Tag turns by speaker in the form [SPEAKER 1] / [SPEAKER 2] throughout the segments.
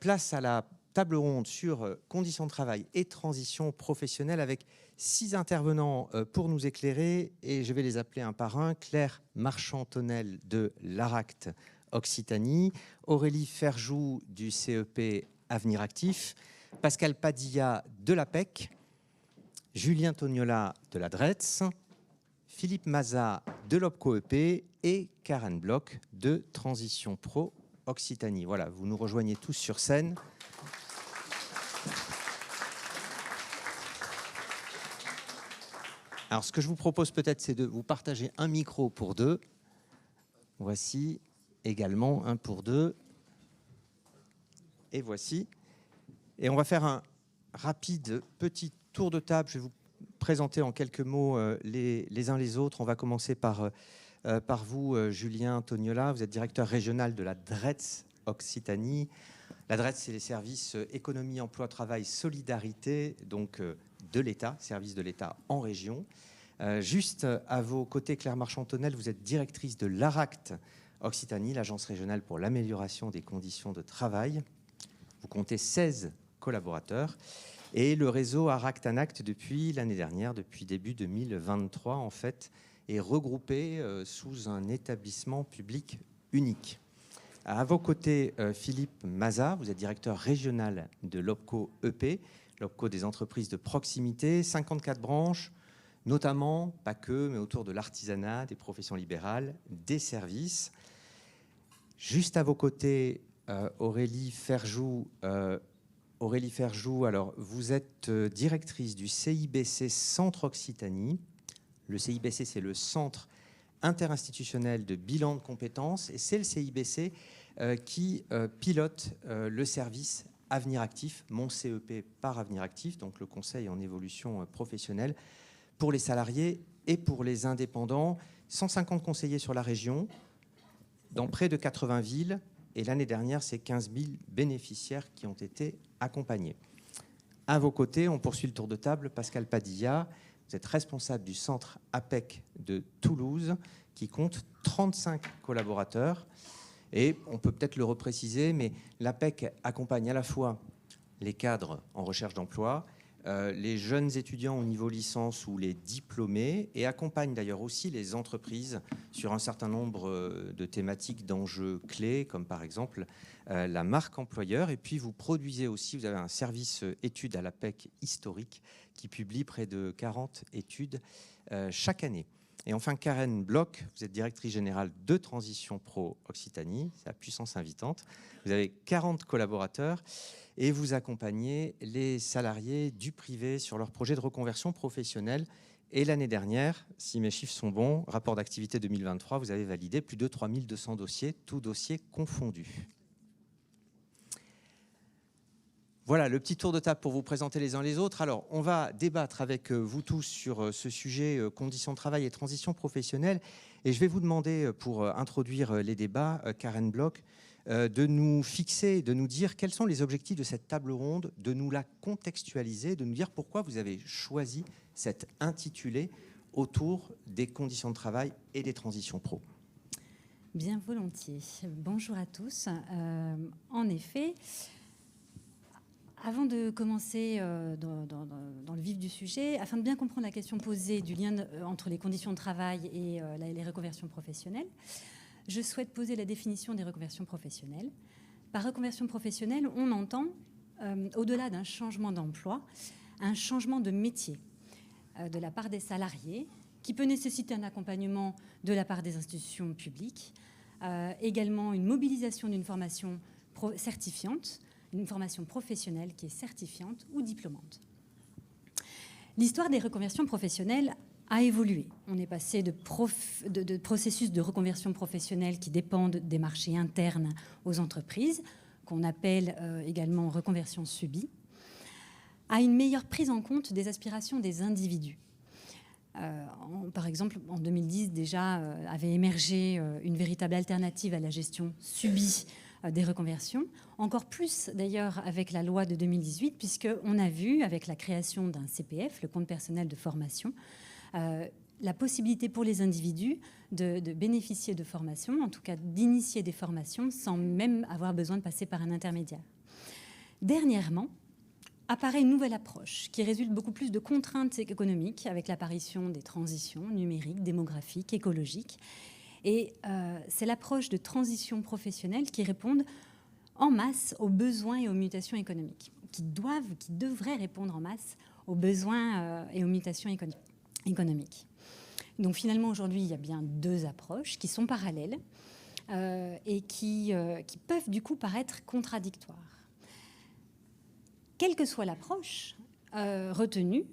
[SPEAKER 1] place à la table ronde sur conditions de travail et transition professionnelle avec 6 intervenants pour nous éclairer, et je vais les appeler un par un. Claire Marchand-Tonnel de l'ARACT Occitanie, Aurélie Ferjou du CEP Avenir Actif, Pascal Padilla de l'APEC, Julien Tognola de la DRETS, Philippe Maza de l'OPCO-EP et Karen Bloch de Transition Pro Occitanie. Voilà, vous nous rejoignez tous sur scène. Alors, ce que je vous propose peut-être, c'est de vous partager un micro pour deux. Voici également un pour deux. Et voici. Et on va faire un rapide petit tour de table. Je vais vous présenter en quelques mots les uns les autres. On va commencer par vous, Julien Tognola. Vous êtes directeur régional de la DRETS Occitanie. La DRETS, c'est les services économie, emploi, travail, solidarité, donc de l'État, services de l'État en région. Juste à vos côtés, Claire Marchand-Tonnel, vous êtes directrice de l'ARACT Occitanie, l'agence régionale pour l'amélioration des conditions de travail. Vous comptez 16 collaborateurs. Et le réseau ARACT ANACT, depuis l'année dernière, depuis début 2023, en fait, est regroupé sous un établissement public unique. À vos côtés, Philippe Maza, vous êtes directeur régional de l'OPCO-EP, l'OPCO des entreprises de proximité, 54 branches, notamment, pas que, mais autour de l'artisanat, des professions libérales, des services. Juste à vos côtés, Aurélie Ferjou. Aurélie Ferjou, alors vous êtes directrice du CIBC Centre Occitanie. Le CIBC, c'est le Centre interinstitutionnel de bilan de compétences, et c'est le CIBC qui pilote le service Avenir Actif, mon CEP par Avenir Actif, donc le conseil en évolution professionnelle pour les salariés et pour les indépendants. 150 conseillers sur la région, dans près de 80 villes, et l'année dernière, c'est 15 000 bénéficiaires qui ont été accompagnés. À vos côtés, on poursuit le tour de table. Pascal Padilla, vous êtes responsable du centre APEC de Toulouse, qui compte 35 collaborateurs. Et on peut peut-être le repréciser, mais l'APEC accompagne à la fois les cadres en recherche d'emploi, les jeunes étudiants au niveau licence ou les diplômés, et accompagne d'ailleurs aussi les entreprises sur un certain nombre de thématiques d'enjeux clés, comme par exemple la marque employeur. Et puis vous produisez aussi, vous avez un service études à l'APEC historique qui publie près de 40 études chaque année. Et enfin, Karen Bloch, vous êtes directrice générale de Transition Pro Occitanie, c'est la puissance invitante. Vous avez 40 collaborateurs et vous accompagnez les salariés du privé sur leurs projets de reconversion professionnelle. Et l'année dernière, si mes chiffres sont bons, rapport d'activité 2023, vous avez validé plus de 3200 dossiers, tous dossiers confondus. Voilà le petit tour de table pour vous présenter les uns les autres. Alors, on va débattre avec vous tous sur ce sujet conditions de travail et transition professionnelle. Et je vais vous demander, pour introduire les débats, Karen Bloch, de nous fixer, de nous dire quels sont les objectifs de cette table ronde, de nous la contextualiser, de nous dire pourquoi vous avez choisi cet intitulé autour des conditions de travail et des transitions pro.
[SPEAKER 2] Bien volontiers. Bonjour à tous. En effet, avant de commencer dans le vif du sujet, afin de bien comprendre la question posée du lien entre les conditions de travail et les reconversions professionnelles, je souhaite poser la définition des reconversions professionnelles. Par reconversion professionnelle, on entend, au-delà d'un changement d'emploi, un changement de métier de la part des salariés, qui peut nécessiter un accompagnement de la part des institutions publiques, également une mobilisation d'une formation certifiante, une formation professionnelle qui est certifiante ou diplômante. L'histoire des reconversions professionnelles a évolué. On est passé de processus de reconversion professionnelle qui dépendent des marchés internes aux entreprises, qu'on appelle également reconversion subie, à une meilleure prise en compte des aspirations des individus. Par exemple, en 2010, déjà avait émergé une véritable alternative à la gestion subie des reconversions, encore plus d'ailleurs avec la loi de 2018, puisqu'on a vu avec la création d'un CPF, le compte personnel de formation, la possibilité pour les individus de bénéficier de formations, en tout cas d'initier des formations sans même avoir besoin de passer par un intermédiaire. Dernièrement, apparaît une nouvelle approche qui résulte beaucoup plus de contraintes économiques avec l'apparition des transitions numériques, démographiques, écologiques. Et c'est l'approche de transition professionnelle qui répondent en masse aux besoins et aux mutations économiques, qui devraient répondre en masse aux besoins et aux mutations économiques. Donc finalement, aujourd'hui, il y a bien deux approches qui sont parallèles et qui peuvent du coup paraître contradictoires. Quelle que soit l'approche retenue,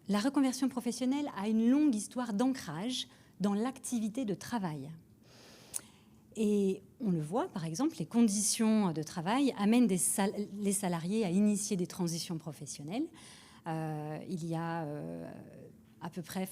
[SPEAKER 2] la reconversion professionnelle a une longue histoire d'ancrage dans l'activité de travail. Et on le voit, par exemple, les conditions de travail amènent les salariés à initier des transitions professionnelles. Il y a à peu près,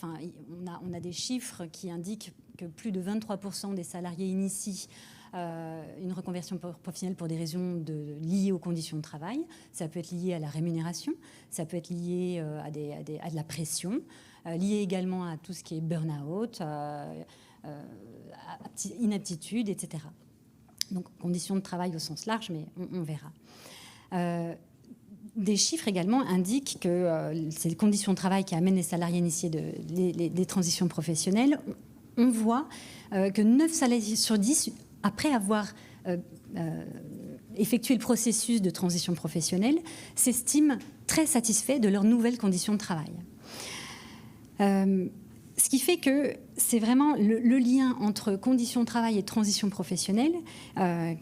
[SPEAKER 2] on a des chiffres qui indiquent que plus de 23% des salariés initient une reconversion professionnelle pour des raisons liées aux conditions de travail. Ça peut être lié à la rémunération, ça peut être lié à de la pression, lié également à tout ce qui est burn-out, inaptitude, etc. Donc, conditions de travail au sens large, mais on verra. Des chiffres également indiquent que c'est les conditions de travail qui amènent les salariés à initier des transitions professionnelles. On voit que 9 salariés sur 10, après avoir effectué le processus de transition professionnelle, s'estiment très satisfaits de leurs nouvelles conditions de travail. Ce qui fait que c'est vraiment le lien entre conditions de travail et transition professionnelle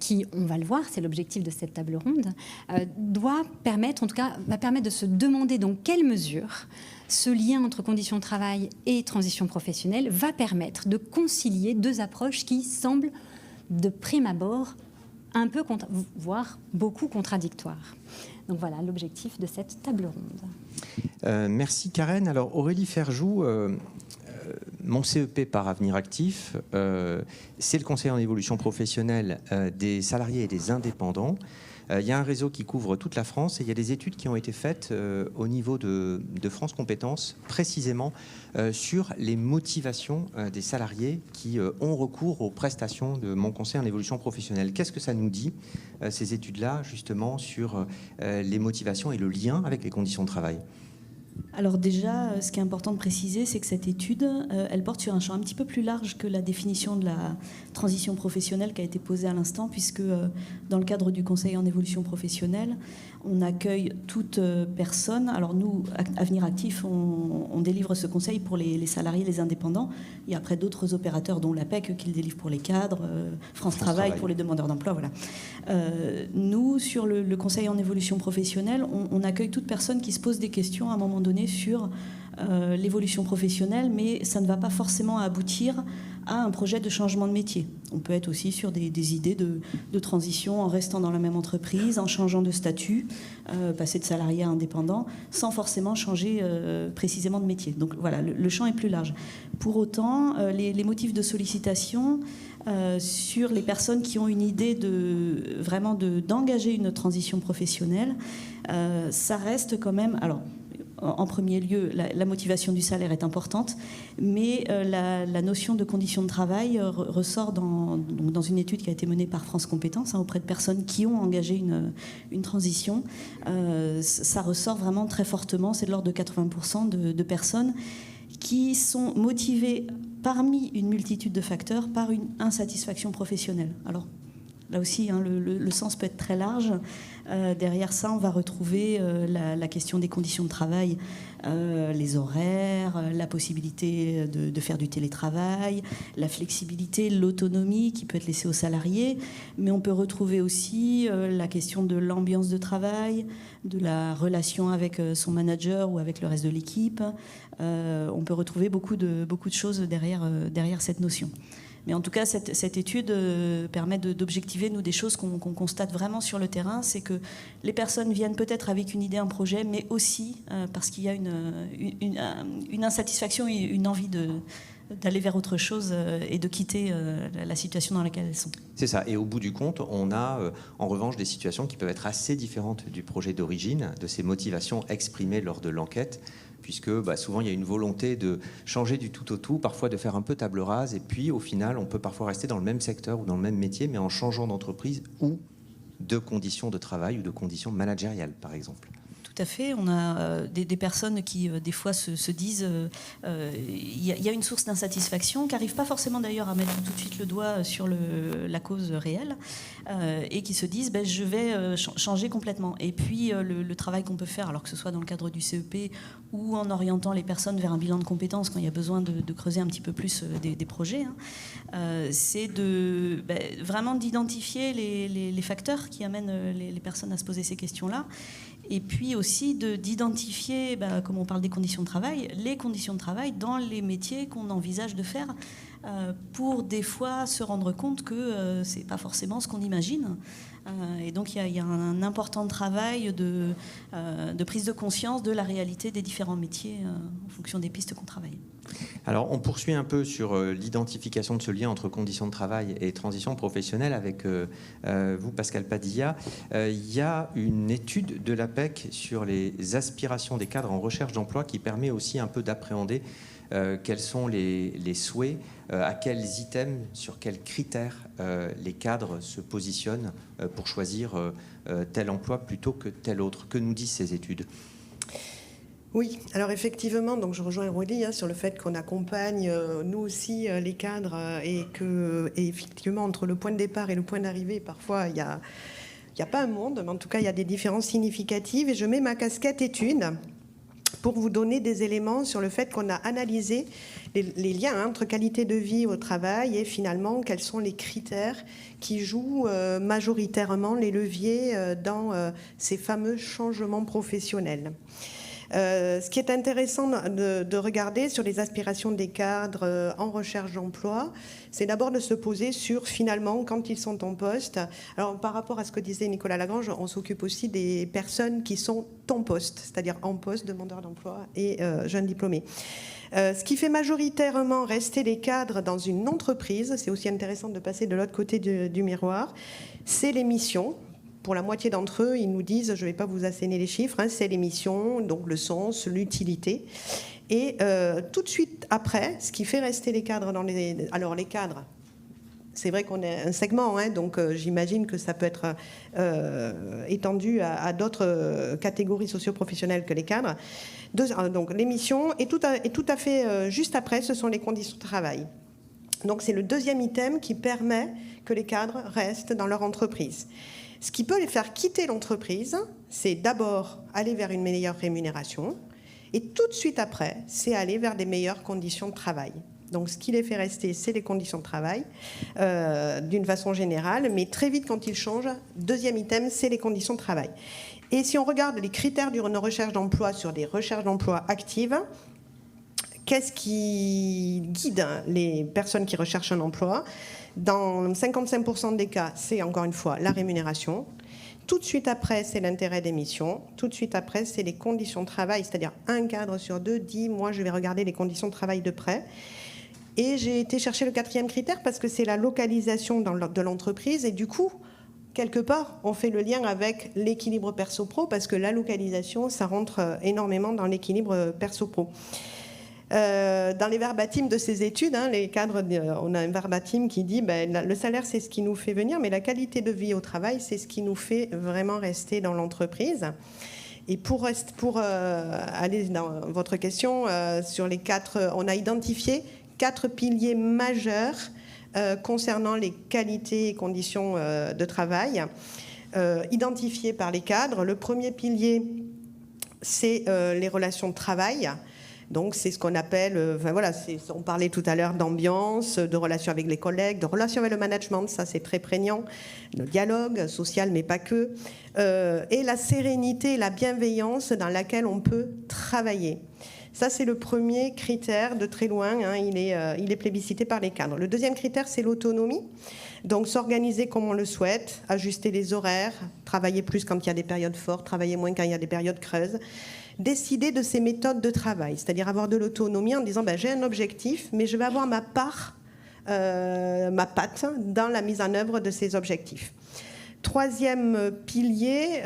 [SPEAKER 2] qui, on va le voir, c'est l'objectif de cette table ronde, va permettre de se demander dans quelle mesure ce lien entre conditions de travail et transition professionnelle va permettre de concilier deux approches qui semblent, de prime abord, un peu, voire beaucoup contradictoires. Donc voilà l'objectif de cette table ronde.
[SPEAKER 1] Merci Karen. Alors Aurélie Ferjou, mon CEP par Avenir Actif, c'est le conseil en évolution professionnelle des salariés et des indépendants. Il y a un réseau qui couvre toute la France et il y a des études qui ont été faites au niveau de France Compétences, précisément sur les motivations des salariés qui ont recours aux prestations de mon conseil en évolution professionnelle. Qu'est-ce que ça nous dit, ces études-là, justement, sur les motivations et le lien avec les conditions de travail ?
[SPEAKER 3] Alors déjà, ce qui est important de préciser, c'est que cette étude, elle porte sur un champ un petit peu plus large que la définition de la transition professionnelle qui a été posée à l'instant, puisque dans le cadre du conseil en évolution professionnelle, on accueille toute personne. Alors nous, Avenir Actif, on délivre ce conseil pour les salariés, les indépendants. Il y a après d'autres opérateurs, dont l'APEC, qui le délivre pour les cadres, France Travail pour les demandeurs d'emploi. Voilà. Nous, sur le conseil en évolution professionnelle, on accueille toute personne qui se pose des questions à un moment donné sur l'évolution professionnelle, mais ça ne va pas forcément aboutir à un projet de changement de métier. On peut être aussi sur des idées de transition en restant dans la même entreprise, en changeant de statut, passer de salarié à indépendant, sans forcément changer précisément de métier. Donc voilà, le champ est plus large. Pour autant, les motifs de sollicitation sur les personnes qui ont une idée d'engager une transition professionnelle, ça reste quand même... Alors, en premier lieu, la motivation du salaire est importante, mais la notion de conditions de travail ressort dans une étude qui a été menée par France Compétences auprès de personnes qui ont engagé une transition. Ça ressort vraiment très fortement, c'est de l'ordre de 80% de personnes qui sont motivées parmi une multitude de facteurs par une insatisfaction professionnelle. Alors, là aussi, le sens peut être très large. Derrière ça, on va retrouver la question des conditions de travail, les horaires, la possibilité de faire du télétravail, la flexibilité, l'autonomie qui peut être laissée aux salariés. Mais on peut retrouver aussi la question de l'ambiance de travail, de la relation avec son manager ou avec le reste de l'équipe. On peut retrouver beaucoup de choses derrière cette notion. Mais en tout cas, cette étude permet d'objectiver, nous, des choses qu'on constate vraiment sur le terrain. C'est que les personnes viennent peut-être avec une idée, un projet, mais aussi parce qu'il y a une insatisfaction et une envie d'aller vers autre chose et de quitter la situation dans laquelle elles sont.
[SPEAKER 1] C'est ça. Et au bout du compte, on a en revanche des situations qui peuvent être assez différentes du projet d'origine, de ces motivations exprimées lors de l'enquête, puisque souvent il y a une volonté de changer du tout au tout, parfois de faire un peu table rase, et puis au final on peut parfois rester dans le même secteur ou dans le même métier, mais en changeant d'entreprise ou de conditions de travail ou de conditions managériales, par exemple.
[SPEAKER 3] Tout à fait. On a des personnes qui, des fois, se disent il y a une source d'insatisfaction, qui n'arrivent pas forcément d'ailleurs à mettre tout de suite le doigt sur la cause réelle, et qui se disent je vais changer complètement. Et puis, le travail qu'on peut faire, alors que ce soit dans le cadre du CEP ou en orientant les personnes vers un bilan de compétences quand il y a besoin de creuser un petit peu plus des projets, c'est vraiment d'identifier les facteurs qui amènent les personnes à se poser ces questions-là. Et puis aussi d'identifier, comme on parle des conditions de travail, les conditions de travail dans les métiers qu'on envisage de faire, pour des fois se rendre compte que c'est pas forcément ce qu'on imagine. Et donc il y a un important travail de prise de conscience de la réalité des différents métiers en fonction des pistes qu'on travaille.
[SPEAKER 1] Alors, on poursuit un peu sur l'identification de ce lien entre conditions de travail et transition professionnelle avec vous, Pascal Padilla. Il y a une étude de l'APEC sur les aspirations des cadres en recherche d'emploi qui permet aussi un peu d'appréhender quels sont les souhaits, à quels items, sur quels critères les cadres se positionnent pour choisir tel emploi plutôt que tel autre. Que nous disent ces études ?
[SPEAKER 4] Oui, alors effectivement, donc je rejoins Aurélie sur le fait qu'on accompagne nous aussi les cadres et effectivement entre le point de départ et le point d'arrivée, parfois il n'y a pas un monde, mais en tout cas il y a des différences significatives et je mets ma casquette étude pour vous donner des éléments sur le fait qu'on a analysé les liens entre qualité de vie au travail et finalement quels sont les critères qui jouent majoritairement les leviers dans ces fameux changements professionnels. Ce qui est intéressant de regarder sur les aspirations des cadres en recherche d'emploi, c'est d'abord de se poser sur, finalement, quand ils sont en poste. Alors, par rapport à ce que disait Nicolas Lagrange, on s'occupe aussi des personnes qui sont en poste, c'est-à-dire en poste, demandeurs d'emploi et jeunes diplômés. Ce qui fait majoritairement rester les cadres dans une entreprise, c'est aussi intéressant de passer de l'autre côté du miroir, c'est les missions. Pour la moitié d'entre eux, ils nous disent, je ne vais pas vous asséner les chiffres, c'est les missions, donc le sens, l'utilité. Et tout de suite après, ce qui fait rester les cadres Alors les cadres, c'est vrai qu'on est un segment, donc j'imagine que ça peut être étendu à d'autres catégories socio-professionnelles que les cadres. Donc les missions, et tout à fait juste après, ce sont les conditions de travail. Donc c'est le deuxième item qui permet que les cadres restent dans leur entreprise. Ce qui peut les faire quitter l'entreprise, c'est d'abord aller vers une meilleure rémunération et tout de suite après, c'est aller vers des meilleures conditions de travail. Donc ce qui les fait rester, c'est les conditions de travail d'une façon générale, mais très vite quand ils changent, deuxième item, c'est les conditions de travail. Et si on regarde les critères d'une recherche d'emploi sur des recherches d'emploi actives, qu'est-ce qui guide les personnes qui recherchent un emploi ? Dans 55% des cas, c'est encore une fois la rémunération. Tout de suite après, c'est l'intérêt des missions. Tout de suite après, c'est les conditions de travail. C'est-à-dire un cadre sur deux dit « moi, je vais regarder les conditions de travail de près ». Et j'ai été chercher le quatrième critère parce que c'est la localisation de l'entreprise. Et du coup, quelque part, on fait le lien avec l'équilibre perso-pro parce que la localisation, ça rentre énormément dans l'équilibre perso-pro. Dans les verbatims de ces études, les cadres, on a un verbatim qui dit le salaire c'est ce qui nous fait venir, mais la qualité de vie au travail c'est ce qui nous fait vraiment rester dans l'entreprise. Et pour aller dans votre question, sur les quatre, on a identifié 4 piliers majeurs concernant les qualités et conditions de travail identifiés par les cadres. Le premier pilier, c'est les relations de travail. Donc c'est ce qu'on appelle, on parlait tout à l'heure d'ambiance, de relations avec les collègues, de relations avec le management, ça c'est très prégnant, le dialogue social mais pas que, et la sérénité, la bienveillance dans laquelle on peut travailler. Ça c'est le premier critère de très loin, il est plébiscité par les cadres. Le deuxième critère c'est l'autonomie, donc s'organiser comme on le souhaite, ajuster les horaires, travailler plus quand il y a des périodes fortes, travailler moins quand il y a des périodes creuses. Décider de ses méthodes de travail, c'est-à-dire avoir de l'autonomie en disant j'ai un objectif, mais je vais avoir ma part, ma patte dans la mise en œuvre de ces objectifs. Troisième pilier,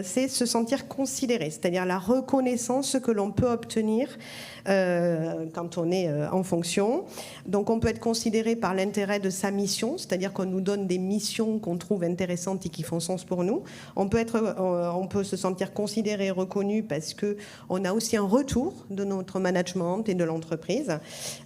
[SPEAKER 4] c'est se sentir considéré, c'est-à-dire la reconnaissance que l'on peut obtenir quand on est en fonction. Donc on peut être considéré par l'intérêt de sa mission, c'est-à-dire qu'on nous donne des missions qu'on trouve intéressantes et qui font sens pour nous. On peut se sentir considéré, reconnu parce qu'on a aussi un retour de notre management et de l'entreprise.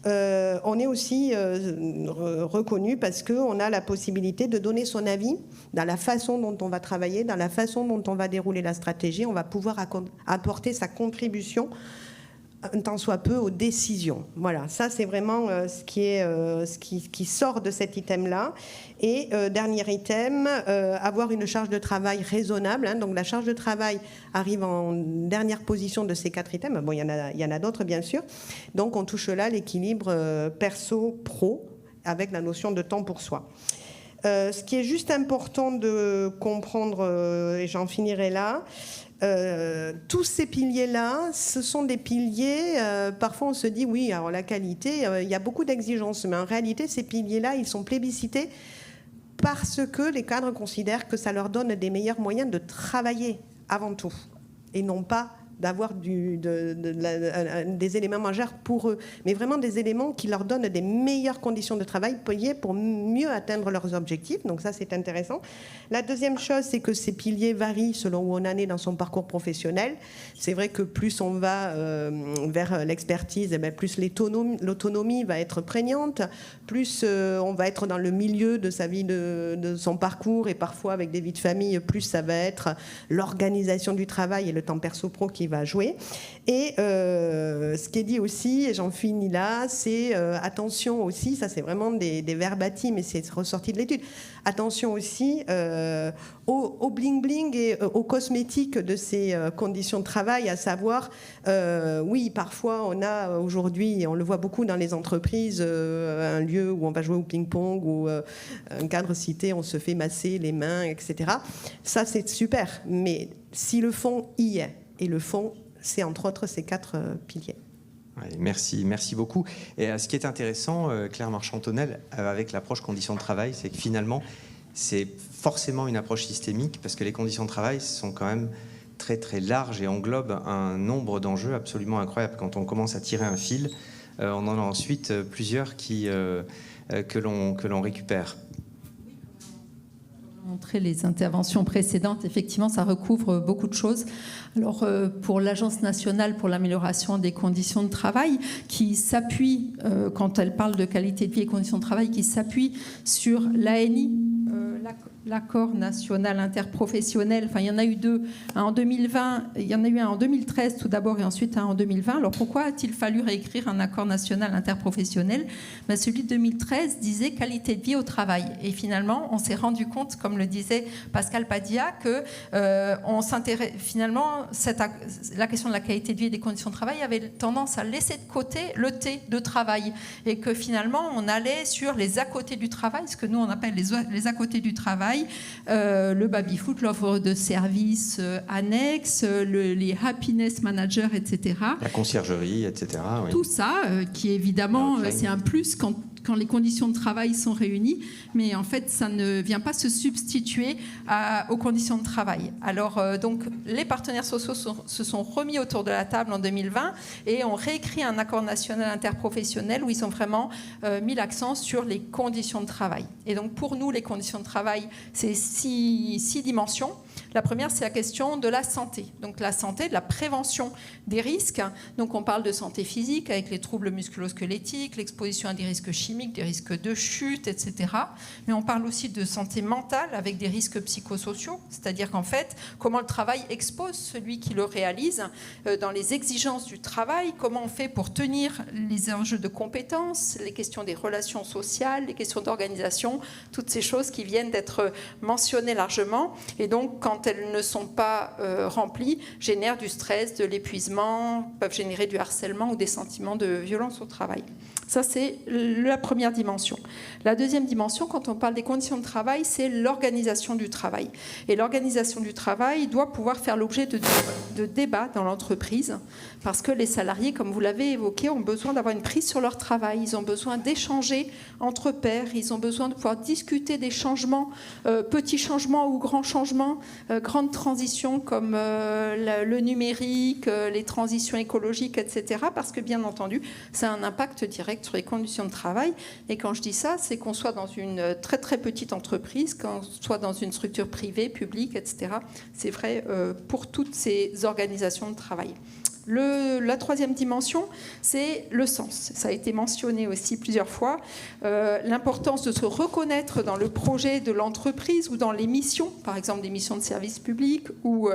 [SPEAKER 4] On est aussi reconnu parce qu'on a la possibilité de donner son avis dans la façon dont on va travailler, dans la façon dont on va dérouler la stratégie. On va pouvoir apporter sa contribution un tant soit peu aux décisions. Voilà, ça c'est vraiment ce qui sort de cet item-là. Et dernier item, avoir une charge de travail raisonnable. Hein. Donc la charge de travail arrive en dernière position de ces 4 items. Bon, il y en a d'autres bien sûr. Donc on touche là l'équilibre perso-pro avec la notion de temps pour soi. Ce qui est juste important de comprendre, et j'en finirai là, tous ces piliers-là, ce sont des piliers, parfois on se dit oui, alors la qualité, il y a beaucoup d'exigences, mais en réalité ces piliers-là, ils sont plébiscités parce que les cadres considèrent que ça leur donne des meilleurs moyens de travailler avant tout, et non pas d'avoir des éléments majeurs pour eux, mais vraiment des éléments qui leur donnent des meilleures conditions de travail pour mieux atteindre leurs objectifs. Donc ça, c'est intéressant. La deuxième chose, c'est que ces piliers varient selon où on en est dans son parcours professionnel. C'est vrai que plus on va vers l'expertise, plus l'autonomie va être prégnante, plus on va être dans le milieu de sa vie, de son parcours, et parfois avec des vies de famille, plus ça va être l'organisation du travail et le temps perso-pro qui va jouer. Et ce qui est dit aussi, et j'en finis là, c'est attention aussi, ça c'est vraiment des verbatims, mais c'est ressorti de l'étude, attention aussi au bling-bling et aux cosmétiques de ces conditions de travail, à savoir, oui, parfois on a aujourd'hui, on le voit beaucoup dans les entreprises, un lieu où on va jouer au ping-pong, ou un cadre cité, on se fait masser les mains, etc. Ça c'est super, mais si le fond y est, et le fond, c'est entre autres ces 4 piliers.
[SPEAKER 1] Ouais, merci beaucoup. Et ce qui est intéressant, Claire Marchand-Tonnel, avec l'approche conditions de travail, c'est que finalement, c'est forcément une approche systémique, parce que les conditions de travail sont quand même très très larges et englobent un nombre d'enjeux absolument incroyable. Quand on commence à tirer un fil, on en a ensuite plusieurs que l'on récupère.
[SPEAKER 5] Montrer les interventions précédentes, effectivement, ça recouvre beaucoup de choses. Alors, pour l'Agence nationale pour l'amélioration des conditions de travail, qui s'appuie, quand elle parle de qualité de vie et conditions de travail, qui s'appuie sur l'ANI, l'accord national interprofessionnel. Enfin, il y en a eu 2. Un en 2020, il y en a eu un en 2013 tout d'abord, et ensuite un en 2020. Alors, pourquoi a-t-il fallu réécrire un accord national interprofessionnel ? Celui de 2013 disait qualité de vie au travail. Et finalement, on s'est rendu compte, comme le disait Pascal Padilla, que finalement, la question de la qualité de vie et des conditions de travail avait tendance à laisser de côté le T de travail, et que finalement, on allait sur les à côté du travail, ce que nous on appelle les à côté du travail, le baby-foot, l'offre de services annexes, les happiness managers, etc.
[SPEAKER 1] La conciergerie, etc. Oui.
[SPEAKER 5] Tout ça, qui évidemment, c'est un plus quand les conditions de travail sont réunies, mais en fait, ça ne vient pas se substituer aux conditions de travail. Alors, donc, les partenaires sociaux se sont remis autour de la table en 2020 et ont réécrit un accord national interprofessionnel où ils ont vraiment mis l'accent sur les conditions de travail. Et donc, pour nous, les conditions de travail, c'est 6 dimensions. La première, c'est la question de la santé. Donc la santé, de la prévention des risques. Donc on parle de santé physique avec les troubles musculo-squelettiques, l'exposition à des risques chimiques, des risques de chute, etc. Mais on parle aussi de santé mentale avec des risques psychosociaux. C'est-à-dire qu'en fait, comment le travail expose celui qui le réalise dans les exigences du travail, comment on fait pour tenir les enjeux de compétences, les questions des relations sociales, les questions d'organisation, toutes ces choses qui viennent d'être mentionnées largement. Et donc, quand elles ne sont pas remplies, génèrent du stress, de l'épuisement, peuvent générer du harcèlement ou des sentiments de violence au travail. Ça, c'est la première dimension. La deuxième dimension, quand on parle des conditions de travail, c'est l'organisation du travail. Et l'organisation du travail doit pouvoir faire l'objet de débats dans l'entreprise, parce que les salariés, comme vous l'avez évoqué, ont besoin d'avoir une prise sur leur travail, ils ont besoin d'échanger entre pairs, ils ont besoin de pouvoir discuter des changements, petits changements ou grands changements, grandes transitions comme le numérique, les transitions écologiques, etc. Parce que, bien entendu, ça a un impact direct sur les conditions de travail. Et quand je dis ça, c'est qu'on soit dans une très très petite entreprise, qu'on soit dans une structure privée, publique, etc. C'est vrai pour toutes ces organisations de travail. La troisième dimension, c'est le sens. Ça a été mentionné aussi plusieurs fois. L'importance de se reconnaître dans le projet de l'entreprise ou dans les missions, par exemple des missions de service public, ou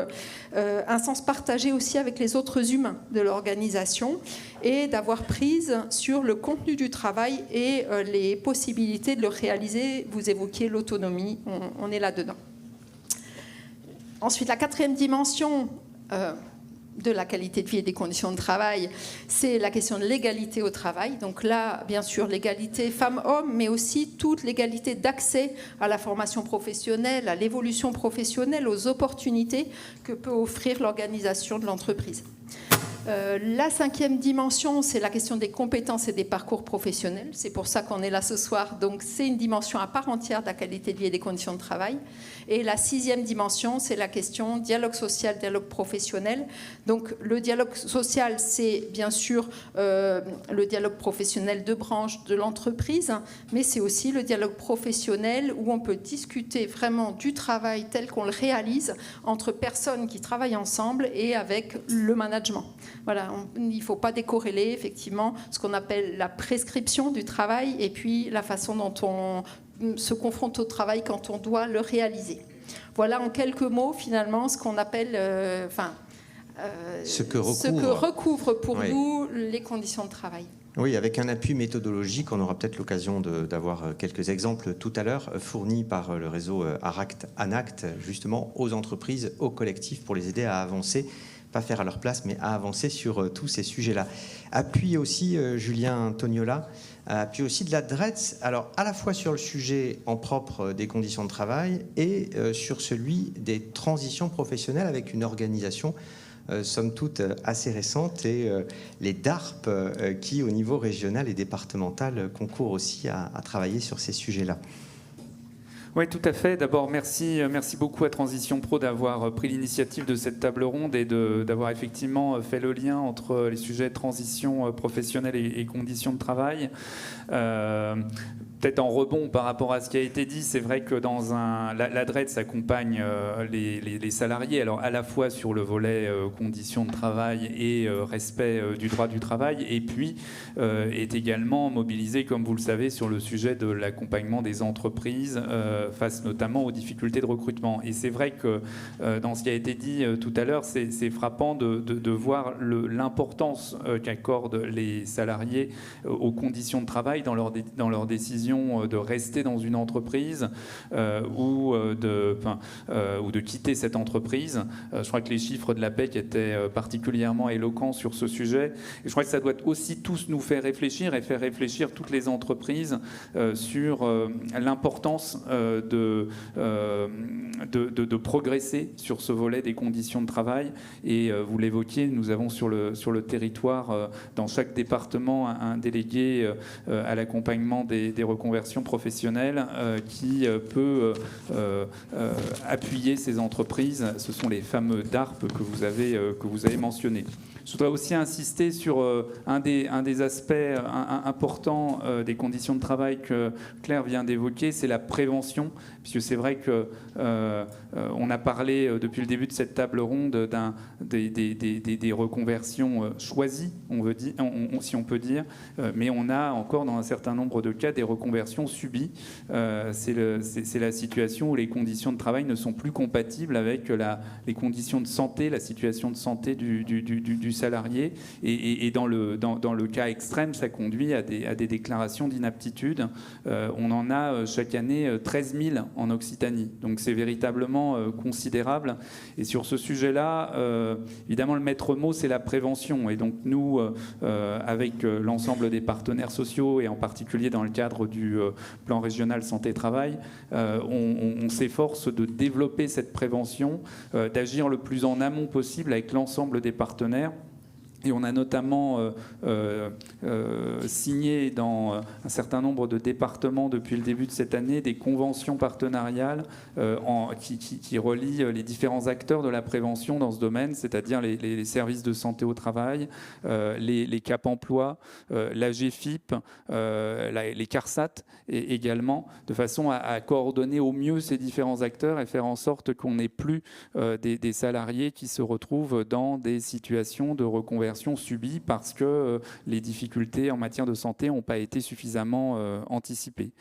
[SPEAKER 5] un sens partagé aussi avec les autres humains de l'organisation, et d'avoir prise sur le contenu du travail et les possibilités de le réaliser. Vous évoquiez l'autonomie, on est là-dedans. Ensuite, la quatrième dimension de la qualité de vie et des conditions de travail, c'est la question de l'égalité au travail. Donc là, bien sûr, l'égalité femmes-hommes, mais aussi toute l'égalité d'accès à la formation professionnelle, à l'évolution professionnelle, aux opportunités que peut offrir l'organisation de l'entreprise. La cinquième dimension, c'est la question des compétences et des parcours professionnels. C'est pour ça qu'on est là ce soir. Donc, c'est une dimension à part entière de la qualité de vie et des conditions de travail. Et la sixième dimension, c'est la question dialogue social, dialogue professionnel. Donc, le dialogue social, c'est bien sûr le dialogue professionnel de branche de l'entreprise, mais c'est aussi le dialogue professionnel où on peut discuter vraiment du travail tel qu'on le réalise entre personnes qui travaillent ensemble et avec le management. Voilà, il ne faut pas décorréler effectivement ce qu'on appelle la prescription du travail et puis la façon dont on se confronte au travail quand on doit le réaliser. Voilà en quelques mots finalement ce qu'on appelle, ce que recouvre pour nous les conditions de travail.
[SPEAKER 1] Oui, avec un appui méthodologique, on aura peut-être l'occasion d'avoir quelques exemples tout à l'heure, fournis par le réseau ANACT, justement aux entreprises, aux collectifs, pour les aider à avancer, pas faire à leur place, mais à avancer sur tous ces sujets-là. Appui aussi, Julien Tognola, appui aussi de la DREETS, alors à la fois sur le sujet en propre des conditions de travail et sur celui des transitions professionnelles avec une organisation somme toute assez récente, et les DARP qui, au niveau régional et départemental, concourent aussi à travailler sur ces sujets-là.
[SPEAKER 6] Oui, tout à fait. D'abord, merci beaucoup à Transition Pro d'avoir pris l'initiative de cette table ronde et d'avoir effectivement fait le lien entre les sujets de transition professionnelle et conditions de travail. Peut-être en rebond par rapport à ce qui a été dit, c'est vrai que la DREETS accompagne les salariés, alors à la fois sur le volet conditions de travail et respect du droit du travail, et puis est également mobilisé, comme vous le savez, sur le sujet de l'accompagnement des entreprises face notamment aux difficultés de recrutement. Et c'est vrai que dans ce qui a été dit tout à l'heure, c'est frappant de voir l'importance qu'accordent les salariés aux conditions de travail dans leur décision de rester dans une entreprise ou de quitter cette entreprise. Je crois que les chiffres de l'APEC étaient particulièrement éloquents sur ce sujet. Et je crois que ça doit aussi tous nous faire réfléchir et faire réfléchir toutes les entreprises sur l'importance de progresser sur ce volet des conditions de travail. Et vous l'évoquiez, nous avons sur le territoire, dans chaque département, un délégué à l'accompagnement des reconversions professionnelles qui peut appuyer ces entreprises. Ce sont les fameux DARP que vous avez mentionnés. Je voudrais aussi insister sur un des aspects importants des conditions de travail que Claire vient d'évoquer, c'est la prévention, puisque c'est vrai qu'on a parlé depuis le début de cette table ronde des reconversions choisies, si on peut dire, mais on a encore dans un certain nombre de cas des reconversions reconversion subie. C'est la situation où les conditions de travail ne sont plus compatibles avec les conditions de santé, la situation de santé du salarié. Et dans le cas extrême, ça conduit à des déclarations d'inaptitude. On en a chaque année 13 000 en Occitanie. Donc c'est véritablement considérable. Et sur ce sujet-là, évidemment, le maître mot, c'est la prévention. Et donc nous, avec l'ensemble des partenaires sociaux, et en particulier dans le cadre du plan régional santé-travail, on s'efforce de développer cette prévention, d'agir le plus en amont possible avec l'ensemble des partenaires. Et on a notamment signé dans un certain nombre de départements depuis le début de cette année des conventions partenariales qui relient les différents acteurs de la prévention dans ce domaine, c'est-à-dire les services de santé au travail, les Cap Emploi, la GFIP, les CARSAT également, de façon à coordonner au mieux ces différents acteurs et faire en sorte qu'on n'ait plus des salariés qui se retrouvent dans des situations de reconversion subie parce que les difficultés en matière de santé n'ont pas été suffisamment anticipées.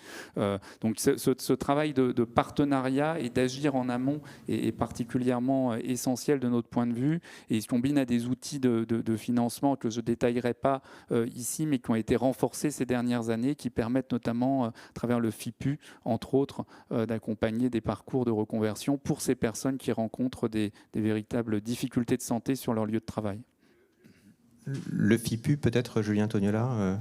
[SPEAKER 6] Donc ce travail de partenariat et d'agir en amont est particulièrement essentiel de notre point de vue, et il se combine à des outils de financement que je ne détaillerai pas ici, mais qui ont été renforcés ces dernières années, qui permettent notamment, à travers le FIPU, entre autres, d'accompagner des parcours de reconversion pour ces personnes qui rencontrent des véritables difficultés de santé sur leur lieu de travail.
[SPEAKER 1] Le FIPU, peut-être, Julien Tognola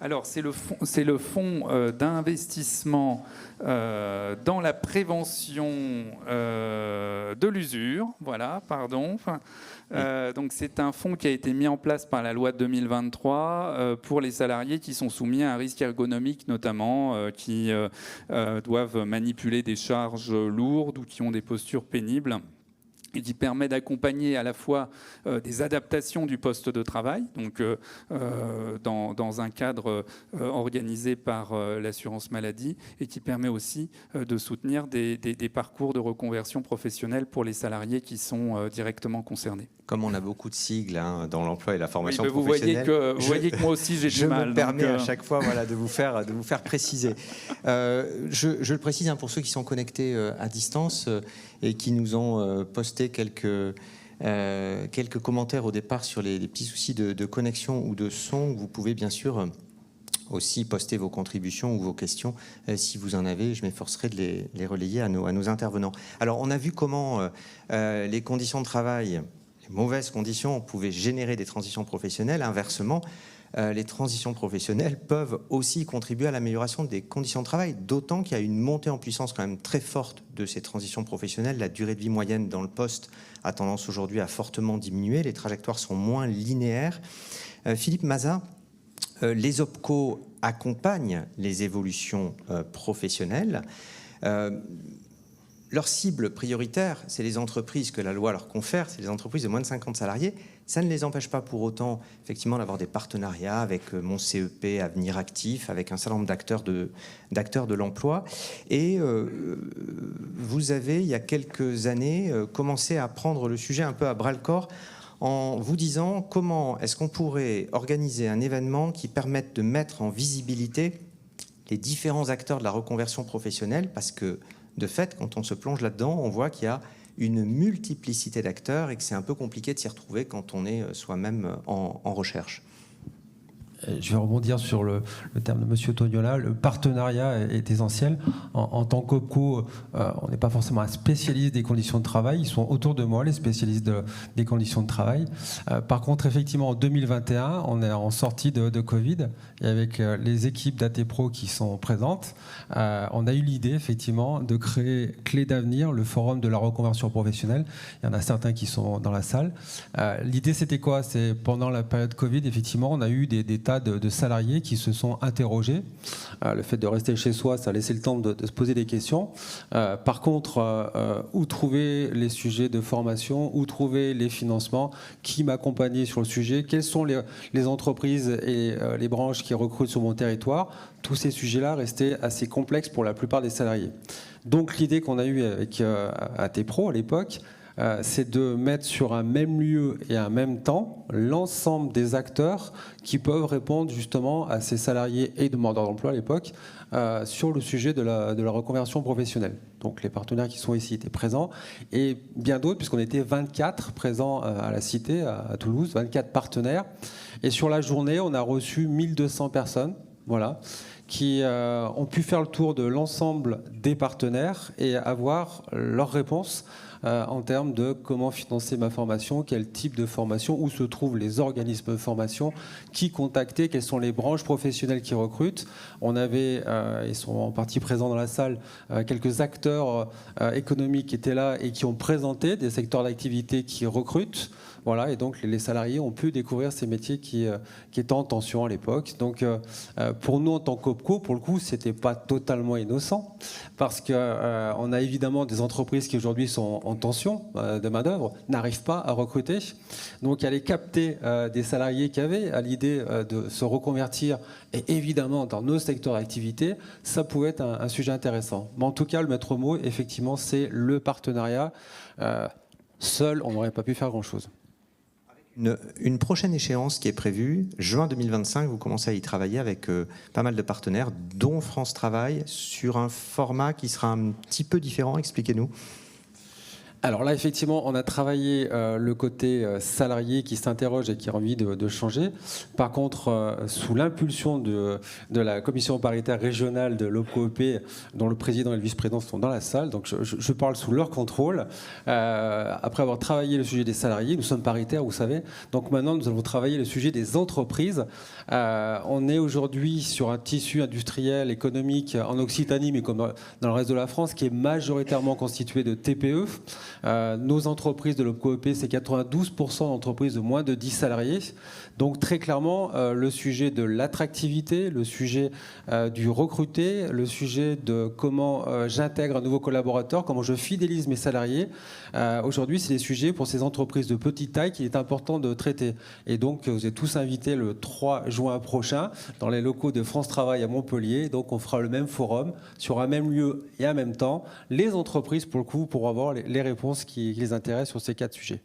[SPEAKER 6] Alors, c'est le fonds d'investissement dans la prévention de l'usure. Voilà, pardon. Donc, c'est un fonds qui a été mis en place par la loi de 2023 pour les salariés qui sont soumis à un risque ergonomique, notamment, qui doivent manipuler des charges lourdes ou qui ont des postures pénibles, et qui permet d'accompagner à la fois des adaptations du poste de travail, donc dans un cadre organisé par l'assurance maladie, et qui permet aussi de soutenir des parcours de reconversion professionnelle pour les salariés qui sont directement concernés.
[SPEAKER 1] Comme on a beaucoup de sigles dans l'emploi et la formation
[SPEAKER 6] vous
[SPEAKER 1] professionnelle,
[SPEAKER 6] vous voyez que moi aussi j'ai du mal.
[SPEAKER 1] Je me permets à chaque fois de vous faire préciser. Je le précise pour ceux qui sont connectés à distance et qui nous ont posté quelques commentaires au départ sur les petits soucis de connexion ou de son. Vous pouvez bien sûr aussi poster vos contributions ou vos questions si vous en avez. Je m'efforcerai de les relayer à nos intervenants. Alors, on a vu comment les conditions de travail, les mauvaises conditions, pouvaient générer des transitions professionnelles. Inversement, les transitions professionnelles peuvent aussi contribuer à l'amélioration des conditions de travail, d'autant qu'il y a une montée en puissance quand même très forte de ces transitions professionnelles. La durée de vie moyenne dans le poste a tendance aujourd'hui à fortement diminuer, les trajectoires sont moins linéaires. Philippe Mazat, les OPCO accompagnent les évolutions professionnelles. Leur cible prioritaire, c'est les entreprises que la loi leur confère, c'est les entreprises de moins de 50 salariés. Ça ne les empêche pas pour autant, effectivement, d'avoir des partenariats avec mon CEP Avenir Actif, avec un certain nombre d'acteurs de l'emploi. Et vous avez, il y a quelques années, commencé à prendre le sujet un peu à bras-le-corps en vous disant comment est-ce qu'on pourrait organiser un événement qui permette de mettre en visibilité les différents acteurs de la reconversion professionnelle, parce que de fait, quand on se plonge là-dedans, on voit qu'il y a une multiplicité d'acteurs et que c'est un peu compliqué de s'y retrouver quand on est soi-même en recherche.
[SPEAKER 7] Je vais rebondir sur le terme de M. Tognola. Le partenariat est essentiel. En tant qu'OPCO, on n'est pas forcément un spécialiste des conditions de travail. Ils sont autour de moi, les spécialistes des conditions de travail. Par contre, effectivement, en 2021, on est en sortie de Covid. Et avec les équipes d'ATPro qui sont présentes, on a eu l'idée, effectivement, de créer Clé d'avenir, le forum de la reconversion professionnelle. Il y en a certains qui sont dans la salle. L'idée, c'était quoi ? C'est pendant la période Covid, effectivement, on a eu des tas de salariés qui se sont interrogés. Le fait de rester chez soi, ça a laissé le temps de se poser des questions. Par contre, où trouver les sujets de formation, où trouver les financements, qui m'accompagnait sur le sujet, quelles sont les entreprises et les branches qui recrutent sur mon territoire. Tous ces sujets-là restaient assez complexes pour la plupart des salariés. Donc l'idée qu'on a eue avec ATPro à l'époque, c'est de mettre sur un même lieu et un même temps l'ensemble des acteurs qui peuvent répondre justement à ces salariés et demandeurs d'emploi à l'époque sur le sujet de la reconversion professionnelle. Donc les partenaires qui sont ici étaient présents et bien d'autres, puisqu'on était 24 présents à la Cité, à Toulouse, 24 partenaires. Et sur la journée, on a reçu 1200 personnes, voilà, qui ont pu faire le tour de l'ensemble des partenaires et avoir leurs réponses en termes de comment financer ma formation, quel type de formation, où se trouvent les organismes de formation, qui contacter, quelles sont les branches professionnelles qui recrutent. On avait, ils sont en partie présents dans la salle, quelques acteurs économiques qui étaient là et qui ont présenté des secteurs d'activité qui recrutent. Voilà, et donc les salariés ont pu découvrir ces métiers qui étaient en tension à l'époque. Donc pour nous en tant qu'OPCO, pour le coup, c'était pas totalement innocent parce qu'on a évidemment des entreprises qui aujourd'hui sont en tension de main-d'œuvre, n'arrivent pas à recruter. Donc aller capter des salariés qui avaient à l'idée de se reconvertir et évidemment dans nos secteurs d'activité, ça pouvait être un sujet intéressant. Mais en tout cas, le maître mot, effectivement, c'est le partenariat. Seul, on n'aurait pas pu faire grand-chose.
[SPEAKER 1] Une prochaine échéance qui est prévue, juin 2025, vous commencez à y travailler avec pas mal de partenaires, dont France Travail, sur un format qui sera un petit peu différent. Expliquez-nous.
[SPEAKER 7] Alors là, effectivement, on a travaillé le côté salarié qui s'interroge et qui a envie de changer. Par contre, sous l'impulsion de la commission paritaire régionale de l'OPCO-EP, dont le président et le vice-président sont dans la salle, donc je parle sous leur contrôle. Après avoir travaillé le sujet des salariés, nous sommes paritaires, vous savez, donc maintenant nous allons travailler le sujet des entreprises. On est aujourd'hui sur un tissu industriel, économique en Occitanie, mais comme dans le reste de la France, qui est majoritairement constitué de TPE. Nos entreprises de l'OPCO-EP, c'est 92% d'entreprises de moins de 10 salariés. Donc très clairement, le sujet de l'attractivité, le sujet du recruter, le sujet de comment j'intègre un nouveau collaborateur, comment je fidélise mes salariés. Aujourd'hui, c'est des sujets pour ces entreprises de petite taille qu'il est important de traiter. Et donc, vous êtes tous invités le 3 juin prochain dans les locaux de France Travail à Montpellier. Donc, on fera le même forum sur un même lieu et en même temps. Les entreprises, pour le coup, pour avoir les réponses qui les intéressent sur ces 4 sujets.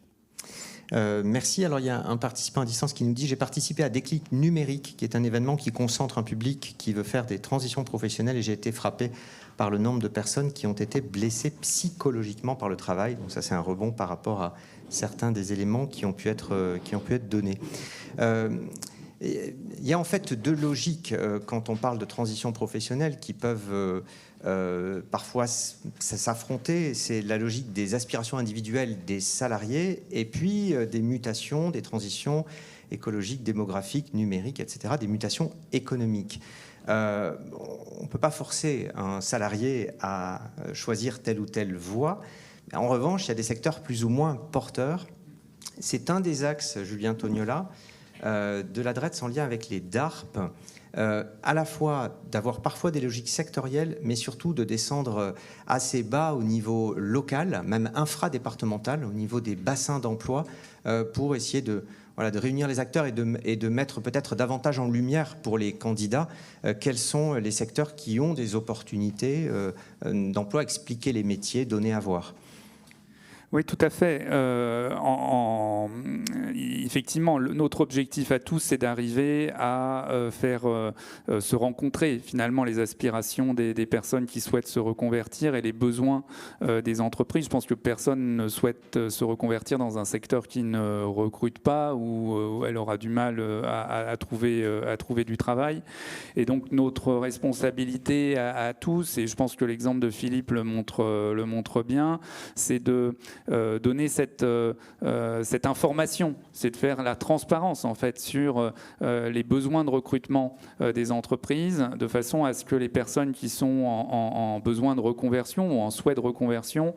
[SPEAKER 1] Merci. Alors, il y a un participant à distance qui nous dit « J'ai participé à Déclic numérique, qui est un événement qui concentre un public qui veut faire des transitions professionnelles et j'ai été frappé par le nombre de personnes qui ont été blessées psychologiquement par le travail. » Donc ça, c'est un rebond par rapport à certains des éléments qui ont pu être donnés. Il y a en fait 2 logiques quand on parle de transition professionnelle qui peuvent parfois s'affronter. C'est la logique des aspirations individuelles des salariés et puis des mutations, des transitions écologiques, démographiques, numériques, etc., des mutations économiques. On ne peut pas forcer un salarié à choisir telle ou telle voie. En revanche, il y a des secteurs plus ou moins porteurs. C'est un des axes, Julien Tognola, de la DREETS en lien avec les DARP, à la fois d'avoir parfois des logiques sectorielles, mais surtout de descendre assez bas au niveau local, même infradépartemental, au niveau des bassins d'emploi, pour essayer de réunir les acteurs et de mettre peut-être davantage en lumière pour les candidats quels sont les secteurs qui ont des opportunités d'emploi, expliquer les métiers, donner à voir.
[SPEAKER 6] Oui, tout à fait. Effectivement, notre objectif à tous, c'est d'arriver à faire se rencontrer finalement les aspirations des personnes qui souhaitent se reconvertir et les besoins des entreprises. Je pense que personne ne souhaite se reconvertir dans un secteur qui ne recrute pas ou elle aura du mal à trouver du travail. Et donc notre responsabilité à tous, et je pense que l'exemple de Philippe le montre bien, c'est de donner cette information, c'est de faire la transparence en fait sur les besoins de recrutement des entreprises, de façon à ce que les personnes qui sont en besoin de reconversion ou en souhait de reconversion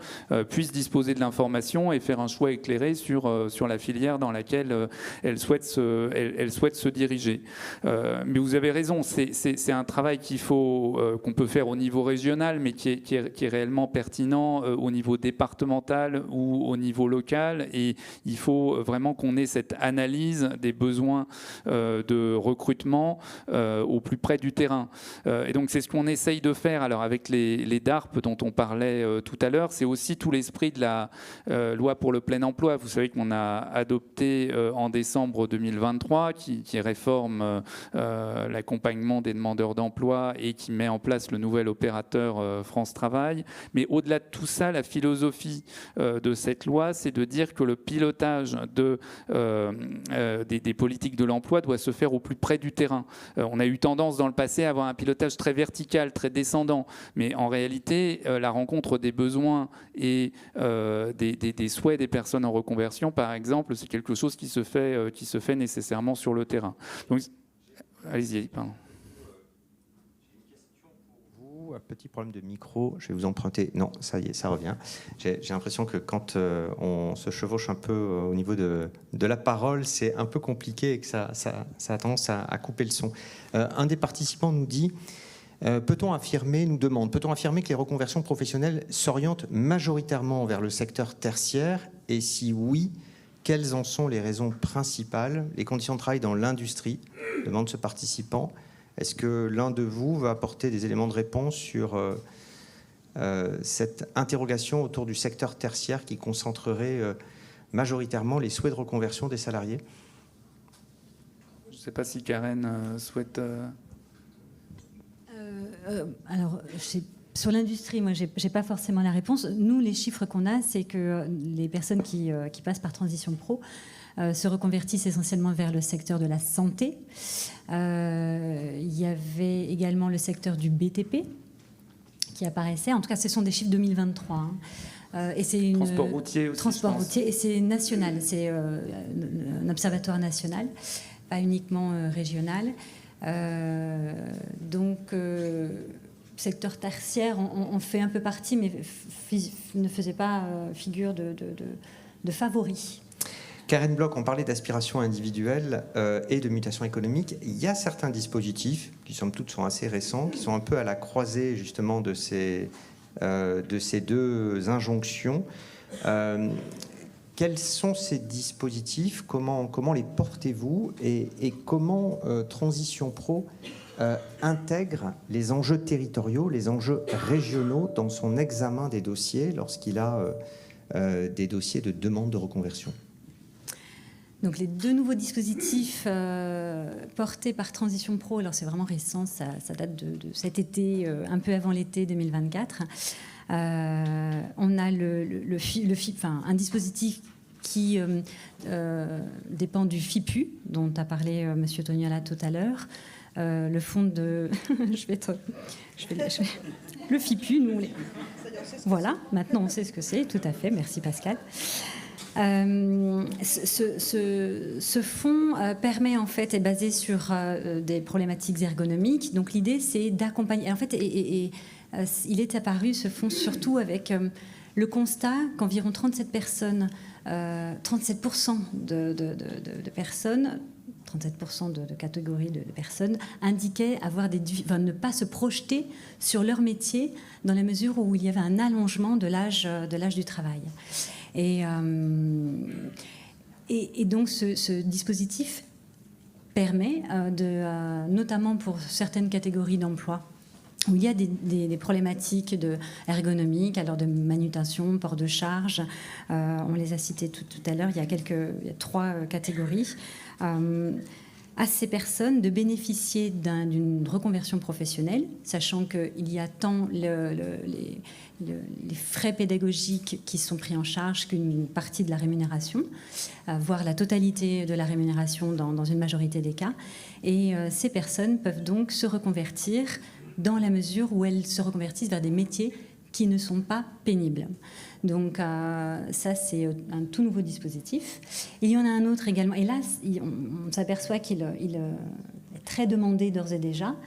[SPEAKER 6] puissent disposer de l'information et faire un choix éclairé sur la filière dans laquelle elles souhaitent se diriger. Mais vous avez raison, c'est un travail qu'on peut faire au niveau régional, mais qui est réellement pertinent au niveau départemental ou au niveau local, et il faut vraiment qu'on ait cette cette analyse des besoins de recrutement au plus près du terrain. Et donc c'est ce qu'on essaye de faire alors avec les DARP dont on parlait tout à l'heure. C'est aussi tout l'esprit de la loi pour le plein emploi. Vous savez qu'on a adopté en décembre 2023 qui réforme l'accompagnement des demandeurs d'emploi et qui met en place le nouvel opérateur France Travail. Mais au-delà de tout ça, la philosophie de cette loi, c'est de dire que le pilotage des politiques de l'emploi doit se faire au plus près du terrain. On a eu tendance dans le passé à avoir un pilotage très vertical, très descendant, mais en réalité, la rencontre des besoins et des souhaits des personnes en reconversion, par exemple, c'est quelque chose qui se fait nécessairement sur le terrain. Donc, allez-y, pardon.
[SPEAKER 1] Un petit problème de micro, je vais vous emprunter. Non, ça y est, ça revient. J'ai l'impression que quand on se chevauche un peu au niveau de la parole, c'est un peu compliqué et que ça a tendance à couper le son. Un des participants nous dit, peut-on affirmer que les reconversions professionnelles s'orientent majoritairement vers le secteur tertiaire? Et si oui, quelles en sont les raisons principales? Les conditions de travail dans l'industrie, demande ce participant. Est-ce que l'un de vous va apporter des éléments de réponse sur cette interrogation autour du secteur tertiaire qui concentrerait majoritairement les souhaits de reconversion des salariés?
[SPEAKER 6] Je ne sais pas si Karen souhaite...
[SPEAKER 2] Alors, sur l'industrie, moi, j'ai pas forcément la réponse. Nous, les chiffres qu'on a, c'est que les personnes qui passent par Transition Pro se reconvertissent essentiellement vers le secteur de la santé. Il y avait également le secteur du BTP qui apparaissait. En tout cas, ce sont des chiffres 2023. Et c'est
[SPEAKER 6] transport routier aussi.
[SPEAKER 2] Transport routier, et c'est national. C'est un observatoire national, pas uniquement régional. Donc, secteur tertiaire, on fait un peu partie, mais ne faisait pas figure de favori.
[SPEAKER 1] Karen Bloch, on parlait d'aspiration individuelle et de mutation économique. Il y a certains dispositifs qui, somme toute, sont assez récents, qui sont un peu à la croisée justement de ces deux injonctions. Quels sont ces dispositifs? Comment les portez-vous? Et comment Transition Pro intègre les enjeux territoriaux, les enjeux régionaux dans son examen des dossiers lorsqu'il a des dossiers de demande de reconversion?
[SPEAKER 2] Donc les deux nouveaux dispositifs portés par Transition Pro, alors c'est vraiment récent, ça date de cet été, un peu avant l'été 2024. On a un dispositif qui dépend du FIPU, dont a parlé M. Tognola tout à l'heure. Le fonds de... Le FIPU, nous... Voilà, maintenant on sait ce que c'est, tout à fait, merci Pascal. Ce fonds permet en fait, est basé sur des problématiques ergonomiques. Donc l'idée c'est d'accompagner. En fait, il est apparu ce fonds surtout avec le constat qu'environ 37% de personnes, 37% de catégories de personnes indiquaient ne pas se projeter sur leur métier dans la mesure où il y avait un allongement de l'âge du travail. Et donc ce dispositif permet, notamment pour certaines catégories d'emplois, où il y a des problématiques ergonomiques, alors de manutention, port de charge, on les a citées tout à l'heure, il y a 3 catégories, à ces personnes de bénéficier d'une reconversion professionnelle, sachant qu'il y a tant les frais pédagogiques qui sont pris en charge qu'une partie de la rémunération, voire la totalité de la rémunération dans une majorité des cas. Et ces personnes peuvent donc se reconvertir dans la mesure où elles se reconvertissent vers des métiers qui ne sont pas pénibles. Donc ça, c'est un tout nouveau dispositif. Il y en a un autre également. Et là, on s'aperçoit qu'il est très demandé d'ores et déjà.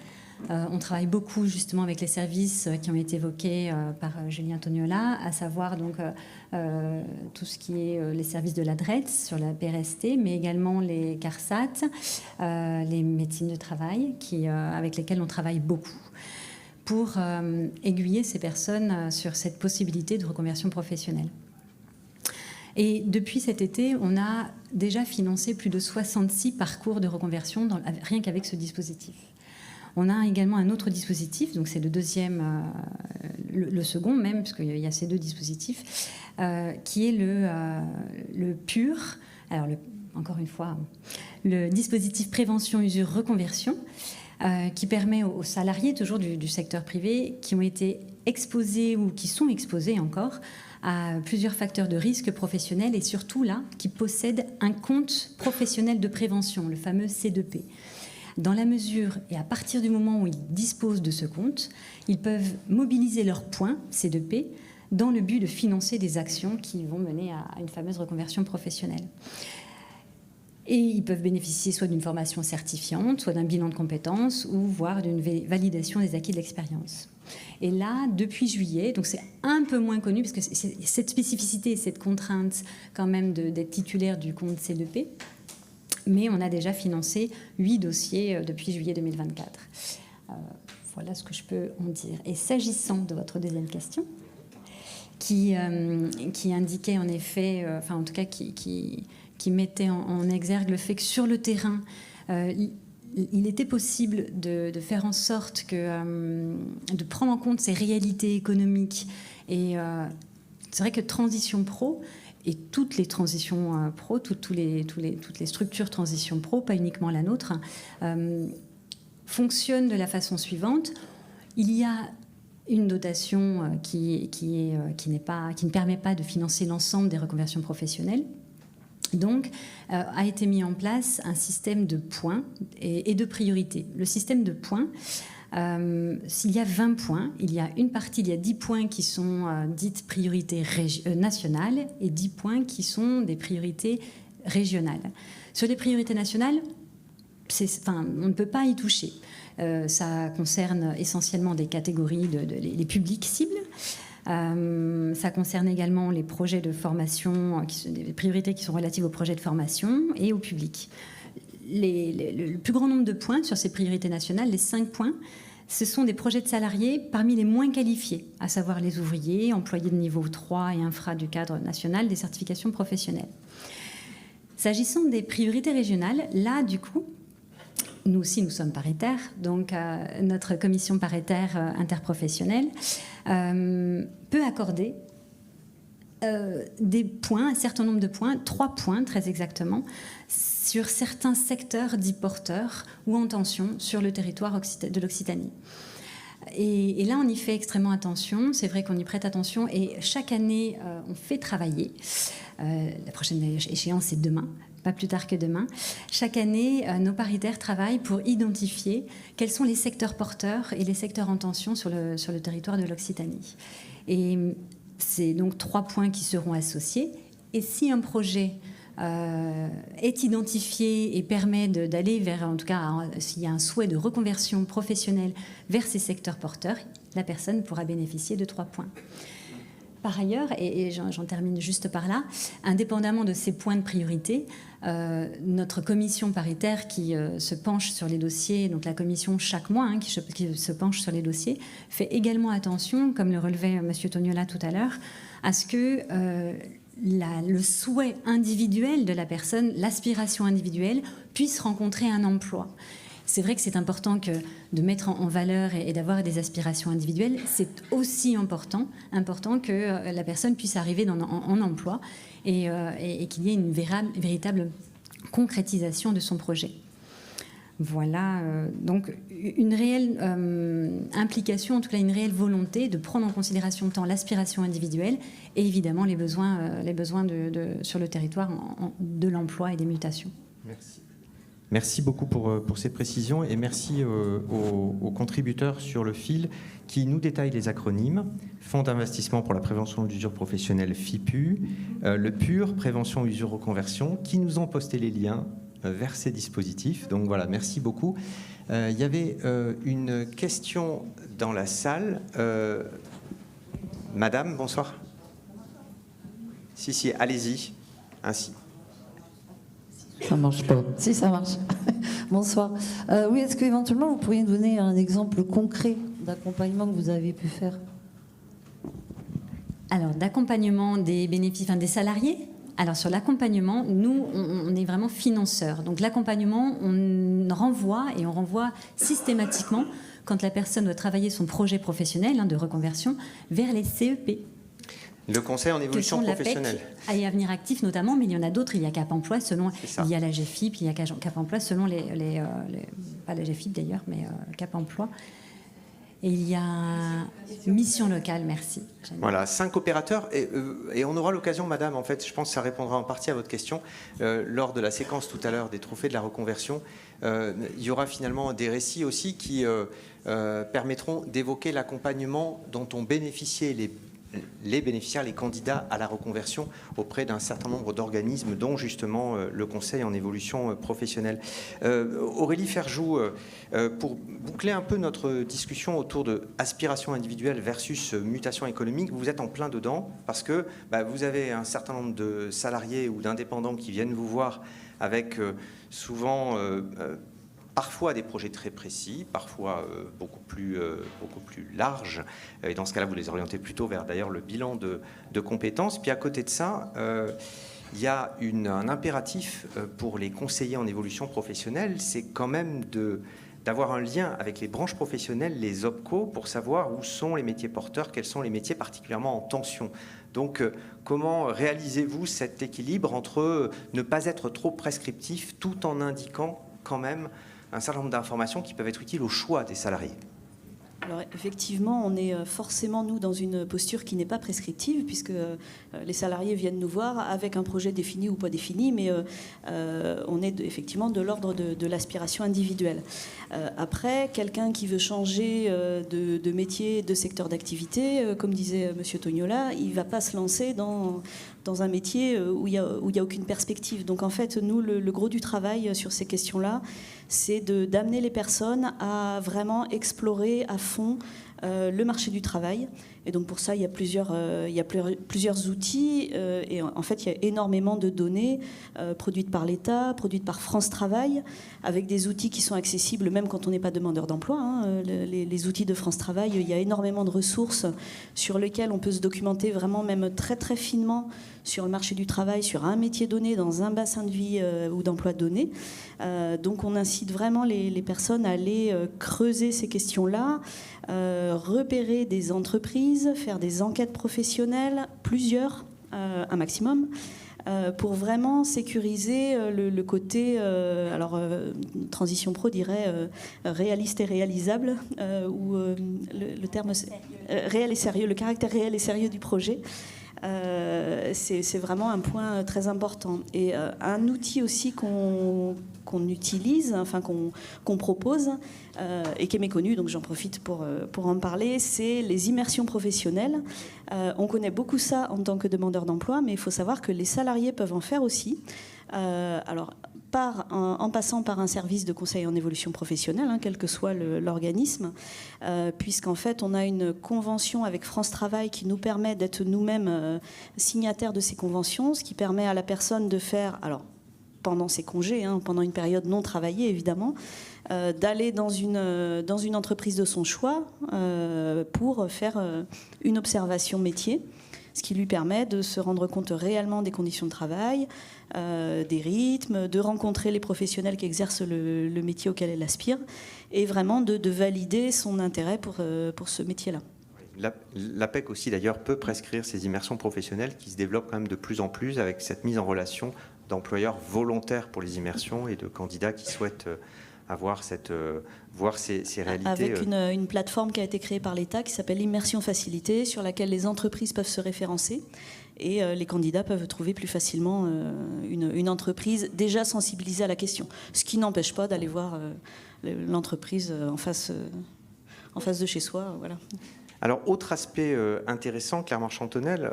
[SPEAKER 2] On travaille beaucoup justement avec les services qui ont été évoqués par Julien Tognola, à savoir donc tout ce qui est les services de la DREETS sur la PRST, mais également les CARSAT, les médecines de travail avec lesquelles on travaille beaucoup, pour aiguiller ces personnes sur cette possibilité de reconversion professionnelle. Et depuis cet été, on a déjà financé plus de 66 parcours de reconversion rien qu'avec ce dispositif. On a également un autre dispositif, donc c'est le deuxième, le second même, parce qu'il y a ces deux dispositifs, qui est le PUR. Alors, encore une fois, le dispositif prévention, usure, reconversion, qui permet aux salariés, toujours du secteur privé, qui ont été exposés ou qui sont exposés encore à plusieurs facteurs de risque professionnel et surtout là, qui possèdent un compte professionnel de prévention, le fameux C2P. Dans la mesure et à partir du moment où ils disposent de ce compte, ils peuvent mobiliser leurs points C2P dans le but de financer des actions qui vont mener à une fameuse reconversion professionnelle. Et ils peuvent bénéficier soit d'une formation certifiante, soit d'un bilan de compétences, ou voire d'une validation des acquis de l'expérience. Et là, depuis juillet, donc c'est un peu moins connu, parce que c'est cette spécificité et cette contrainte quand même d'être titulaire du compte C2P, mais on a déjà financé 8 dossiers depuis juillet 2024. Voilà ce que je peux en dire. Et s'agissant de votre deuxième question, qui indiquait en effet, enfin en tout cas qui mettait en exergue le fait que sur le terrain, il était possible de faire en sorte de prendre en compte ces réalités économiques. Et c'est vrai que Transition Pro et toutes les transitions pro, toutes les structures transition pro, pas uniquement la nôtre, fonctionnent de la façon suivante. Il y a une dotation qui ne permet pas de financer l'ensemble des reconversions professionnelles. Donc, a été mis en place un système de points et de priorités. Le système de points, s'il y a 20 points, il y a 10 points qui sont dites priorités nationales et 10 points qui sont des priorités régionales. Sur les priorités nationales, on ne peut pas y toucher. Ça concerne essentiellement des catégories, les publics cibles. Ça concerne également les projets de formation, des priorités qui sont relatives aux projets de formation et au public. Le plus grand nombre de points sur ces priorités nationales, les 5 points, ce sont des projets de salariés parmi les moins qualifiés, à savoir les ouvriers, employés de niveau 3 et infra du cadre national des certifications professionnelles. S'agissant des priorités régionales, là, du coup, nous aussi, nous sommes paritaires, donc notre commission paritaire interprofessionnelle peut accorder des points, un certain nombre de points, 3 points très exactement, sur certains secteurs dits porteurs ou en tension sur le territoire de l'Occitanie. Et là, on y fait extrêmement attention, c'est vrai qu'on y prête attention, et chaque année, on fait travailler. La prochaine échéance, c'est demain. Pas plus tard que demain. Chaque année, nos paritaires travaillent pour identifier quels sont les secteurs porteurs et les secteurs en tension sur le territoire de l'Occitanie. Et c'est donc 3 points qui seront associés. Et si un projet est identifié et permet d'aller vers, en tout cas, s'il y a un souhait de reconversion professionnelle vers ces secteurs porteurs, la personne pourra bénéficier de 3 points. Par ailleurs, et j'en termine juste par là, indépendamment de ces points de priorité, notre commission paritaire qui se penche sur les dossiers, donc la commission chaque mois qui se penche sur les dossiers, fait également attention, comme le relevait M. Tognola tout à l'heure, à ce que le souhait individuel de la personne, l'aspiration individuelle, puisse rencontrer un emploi. C'est vrai que c'est important de mettre en valeur et d'avoir des aspirations individuelles. C'est aussi important que la personne puisse arriver en emploi et qu'il y ait une véritable concrétisation de son projet. Voilà, donc une réelle implication, en tout cas une réelle volonté de prendre en considération tant l'aspiration individuelle et évidemment les besoins sur le territoire de l'emploi et des mutations.
[SPEAKER 1] Merci. Merci beaucoup pour ces précisions et merci aux contributeurs sur le fil qui nous détaillent les acronymes. Fonds d'investissement pour la prévention de l'usure professionnelle FIPU, le PUR, prévention usure reconversion, qui nous ont posté les liens vers ces dispositifs. Donc voilà, merci beaucoup. Il y avait une question dans la salle. Madame, bonsoir. Si, allez-y. Ainsi.
[SPEAKER 8] Ça marche pas. Si, ça marche. Bonsoir. Oui, est-ce qu'éventuellement vous pourriez donner un exemple concret d'accompagnement que vous avez pu faire?
[SPEAKER 2] Alors, d'accompagnement des bénéfices, des salariés Alors sur l'accompagnement, nous, on est vraiment financeurs. Donc l'accompagnement, on renvoie et on renvoie systématiquement, quand la personne doit travailler son projet professionnel de reconversion, vers les CEP.
[SPEAKER 1] Le conseil en évolution professionnelle.
[SPEAKER 2] Et Avenir Actif notamment, mais il y en a d'autres. Il y a Cap Emploi, il y a la GFIP, il y a Cap Emploi selon pas la GFIP d'ailleurs, mais Cap Emploi. Et il y a Mission Locale, merci.
[SPEAKER 1] Voilà, 5 opérateurs. Et on aura l'occasion, madame, en fait, je pense que ça répondra en partie à votre question, lors de la séquence tout à l'heure des trophées de la reconversion. Il y aura finalement des récits aussi qui permettront d'évoquer l'accompagnement dont ont bénéficié les bénéficiaires, les candidats à la reconversion auprès d'un certain nombre d'organismes, dont justement le conseil en évolution professionnelle. Aurélie Ferjou, pour boucler un peu notre discussion autour de aspiration individuelle versus mutation économique, vous êtes en plein dedans parce que vous avez un certain nombre de salariés ou d'indépendants qui viennent vous voir avec souvent... parfois des projets très précis, parfois beaucoup plus larges. Et dans ce cas-là, vous les orientez plutôt vers d'ailleurs le bilan de compétences. Puis à côté de ça, il y a un impératif pour les conseillers en évolution professionnelle, c'est quand même d'avoir un lien avec les branches professionnelles, les OPCO, pour savoir où sont les métiers porteurs, quels sont les métiers particulièrement en tension. Donc, comment réalisez-vous cet équilibre entre ne pas être trop prescriptif tout en indiquant quand même un certain nombre d'informations qui peuvent être utiles au choix des salariés?
[SPEAKER 3] Alors effectivement, on est forcément, nous, dans une posture qui n'est pas prescriptive, puisque les salariés viennent nous voir avec un projet défini ou pas défini, mais on est effectivement de l'ordre de l'aspiration individuelle. Après, quelqu'un qui veut changer de métier, de secteur d'activité, comme disait M. Tognola, il ne va pas se lancer dans un métier où il n'y a aucune perspective. Donc en fait, nous, le gros du travail sur ces questions-là, c'est d'amener les personnes à vraiment explorer à fond le marché du travail. Et donc pour ça, il y a plusieurs outils. Et en fait, il y a énormément de données produites par l'État, produites par France Travail, avec des outils qui sont accessibles même quand on n'est pas demandeur d'emploi. Les outils de France Travail, il y a énormément de ressources sur lesquelles on peut se documenter vraiment même très très finement sur le marché du travail, sur un métier donné, dans un bassin de vie ou d'emploi donné. Donc on incite vraiment les personnes à aller creuser ces questions-là, repérer des entreprises, faire des enquêtes professionnelles, plusieurs, un maximum, pour vraiment sécuriser le côté, Transition Pro dirait réaliste et réalisable, ou le terme réel et sérieux, le caractère réel et sérieux du projet. C'est vraiment un point très important. Et un outil aussi qu'on utilise, enfin qu'on propose, et qui est méconnu, donc j'en profite pour en parler, c'est les immersions professionnelles. On connaît beaucoup ça en tant que demandeur d'emploi, mais il faut savoir que les salariés peuvent en faire aussi. En passant par un service de conseil en évolution professionnelle, quel que soit l'organisme, puisqu'en fait, on a une convention avec France Travail qui nous permet d'être nous-mêmes signataires de ces conventions, ce qui permet à la personne de faire, pendant ses congés, pendant une période non travaillée évidemment, d'aller dans une entreprise de son choix pour faire une observation métier, ce qui lui permet de se rendre compte réellement des conditions de travail, des rythmes, de rencontrer les professionnels qui exercent le métier auquel elle aspire, et vraiment de valider son intérêt pour ce métier-là.
[SPEAKER 1] L'APEC aussi d'ailleurs peut prescrire ces immersions professionnelles qui se développent quand même de plus en plus avec cette mise en relation d'employeurs volontaires pour les immersions et de candidats qui souhaitent voir ces réalités.
[SPEAKER 3] Avec une plateforme qui a été créée par l'État qui s'appelle Immersion Facilitée, sur laquelle les entreprises peuvent se référencer et les candidats peuvent trouver plus facilement une entreprise déjà sensibilisée à la question. Ce qui n'empêche pas d'aller voir l'entreprise en face de chez soi. Voilà.
[SPEAKER 1] Alors, autre aspect intéressant, Claire Marchand-Tonnelle,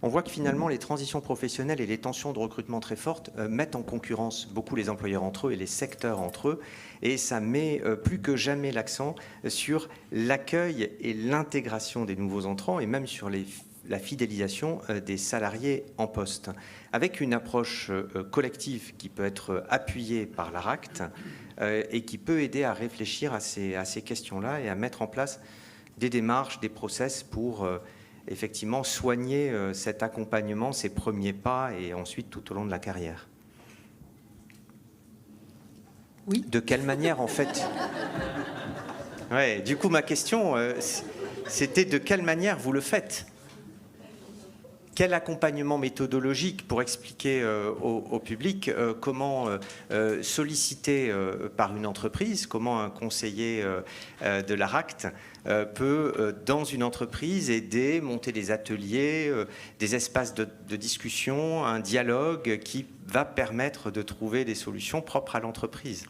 [SPEAKER 1] on voit que finalement les transitions professionnelles et les tensions de recrutement très fortes mettent en concurrence beaucoup les employeurs entre eux et les secteurs entre eux, et ça met plus que jamais l'accent sur l'accueil et l'intégration des nouveaux entrants et même sur la fidélisation des salariés en poste, avec une approche collective qui peut être appuyée par l'ARACT et qui peut aider à réfléchir à ces questions-là et à mettre en place des démarches, des process pour effectivement soigner cet accompagnement, ces premiers pas et ensuite tout au long de la carrière.
[SPEAKER 5] Oui.
[SPEAKER 1] De quelle manière, en fait? Ouais, du coup, ma question, c'était de quelle manière vous le faites? Quel accompagnement méthodologique pour expliquer au public comment solliciter par une entreprise, comment un conseiller de l'ARACT peut, dans une entreprise, aider, monter des ateliers, des espaces de discussion, un dialogue qui va permettre de trouver des solutions propres à l'entreprise?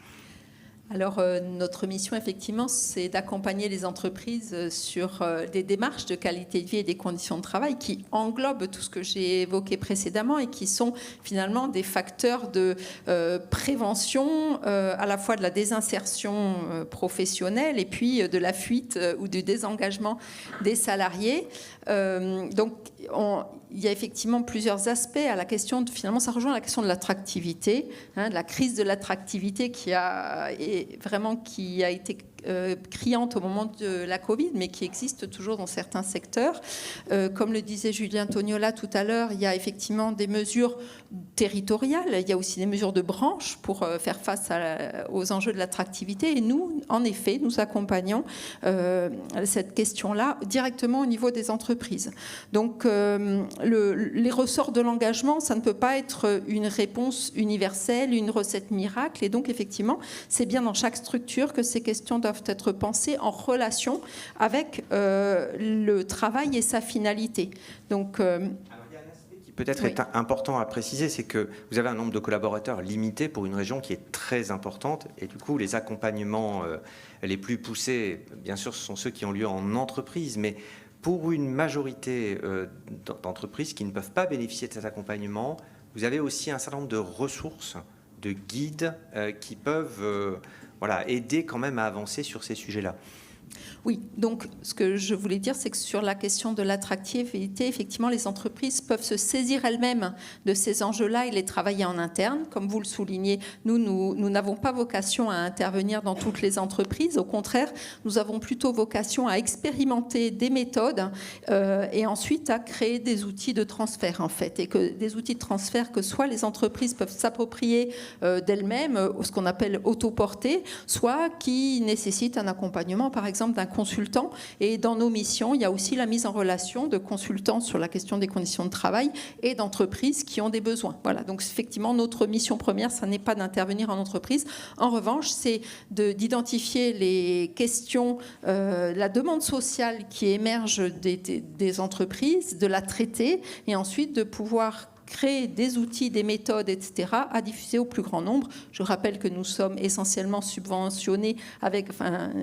[SPEAKER 5] Alors, notre mission, effectivement, c'est d'accompagner les entreprises sur des démarches de qualité de vie et des conditions de travail qui englobent tout ce que j'ai évoqué précédemment et qui sont finalement des facteurs de prévention à la fois de la désinsertion professionnelle et puis de la fuite ou du désengagement des salariés. Donc, il y a effectivement plusieurs aspects à la question, finalement ça rejoint la question de l'attractivité, de la crise de l'attractivité qui a été criante au moment de la Covid, mais qui existe toujours dans certains secteurs. Comme le disait Julien Tognola tout à l'heure, il y a effectivement des mesures territoriales, il y a aussi des mesures de branche pour faire face aux enjeux de l'attractivité. Et nous, en effet, nous accompagnons cette question-là directement au niveau des entreprises. Donc, les ressorts de l'engagement, ça ne peut pas être une réponse universelle, une recette miracle. Et donc, effectivement, c'est bien dans chaque structure que ces questions doivent être pensées en relation avec le travail et sa finalité. Donc,
[SPEAKER 1] peut-être est important à préciser, c'est que vous avez un nombre de collaborateurs limité pour une région qui est très importante et du coup les accompagnements les plus poussés, bien sûr, ce sont ceux qui ont lieu en entreprise, mais pour une majorité d'entreprises qui ne peuvent pas bénéficier de cet accompagnement, vous avez aussi un certain nombre de ressources, de guides qui peuvent aider quand même à avancer sur ces sujets-là.
[SPEAKER 5] Oui, donc ce que je voulais dire, c'est que sur la question de l'attractivité, effectivement, les entreprises peuvent se saisir elles-mêmes de ces enjeux-là et les travailler en interne. Comme vous le soulignez, nous n'avons pas vocation à intervenir dans toutes les entreprises. Au contraire, nous avons plutôt vocation à expérimenter des méthodes et ensuite à créer des outils de transfert, en fait. Et que des outils de transfert que soit les entreprises peuvent s'approprier d'elles-mêmes, ce qu'on appelle autoporter, soit qui nécessitent un accompagnement, par exemple, d'un consultant. Et dans nos missions, il y a aussi la mise en relation de consultants sur la question des conditions de travail et d'entreprises qui ont des besoins. Voilà, donc effectivement, notre mission première, ça n'est pas d'intervenir en entreprise. En revanche, c'est d'identifier les questions, la demande sociale qui émerge des entreprises, de la traiter et ensuite de pouvoir créer des outils, des méthodes, etc., à diffuser au plus grand nombre. Je rappelle que nous sommes essentiellement subventionnés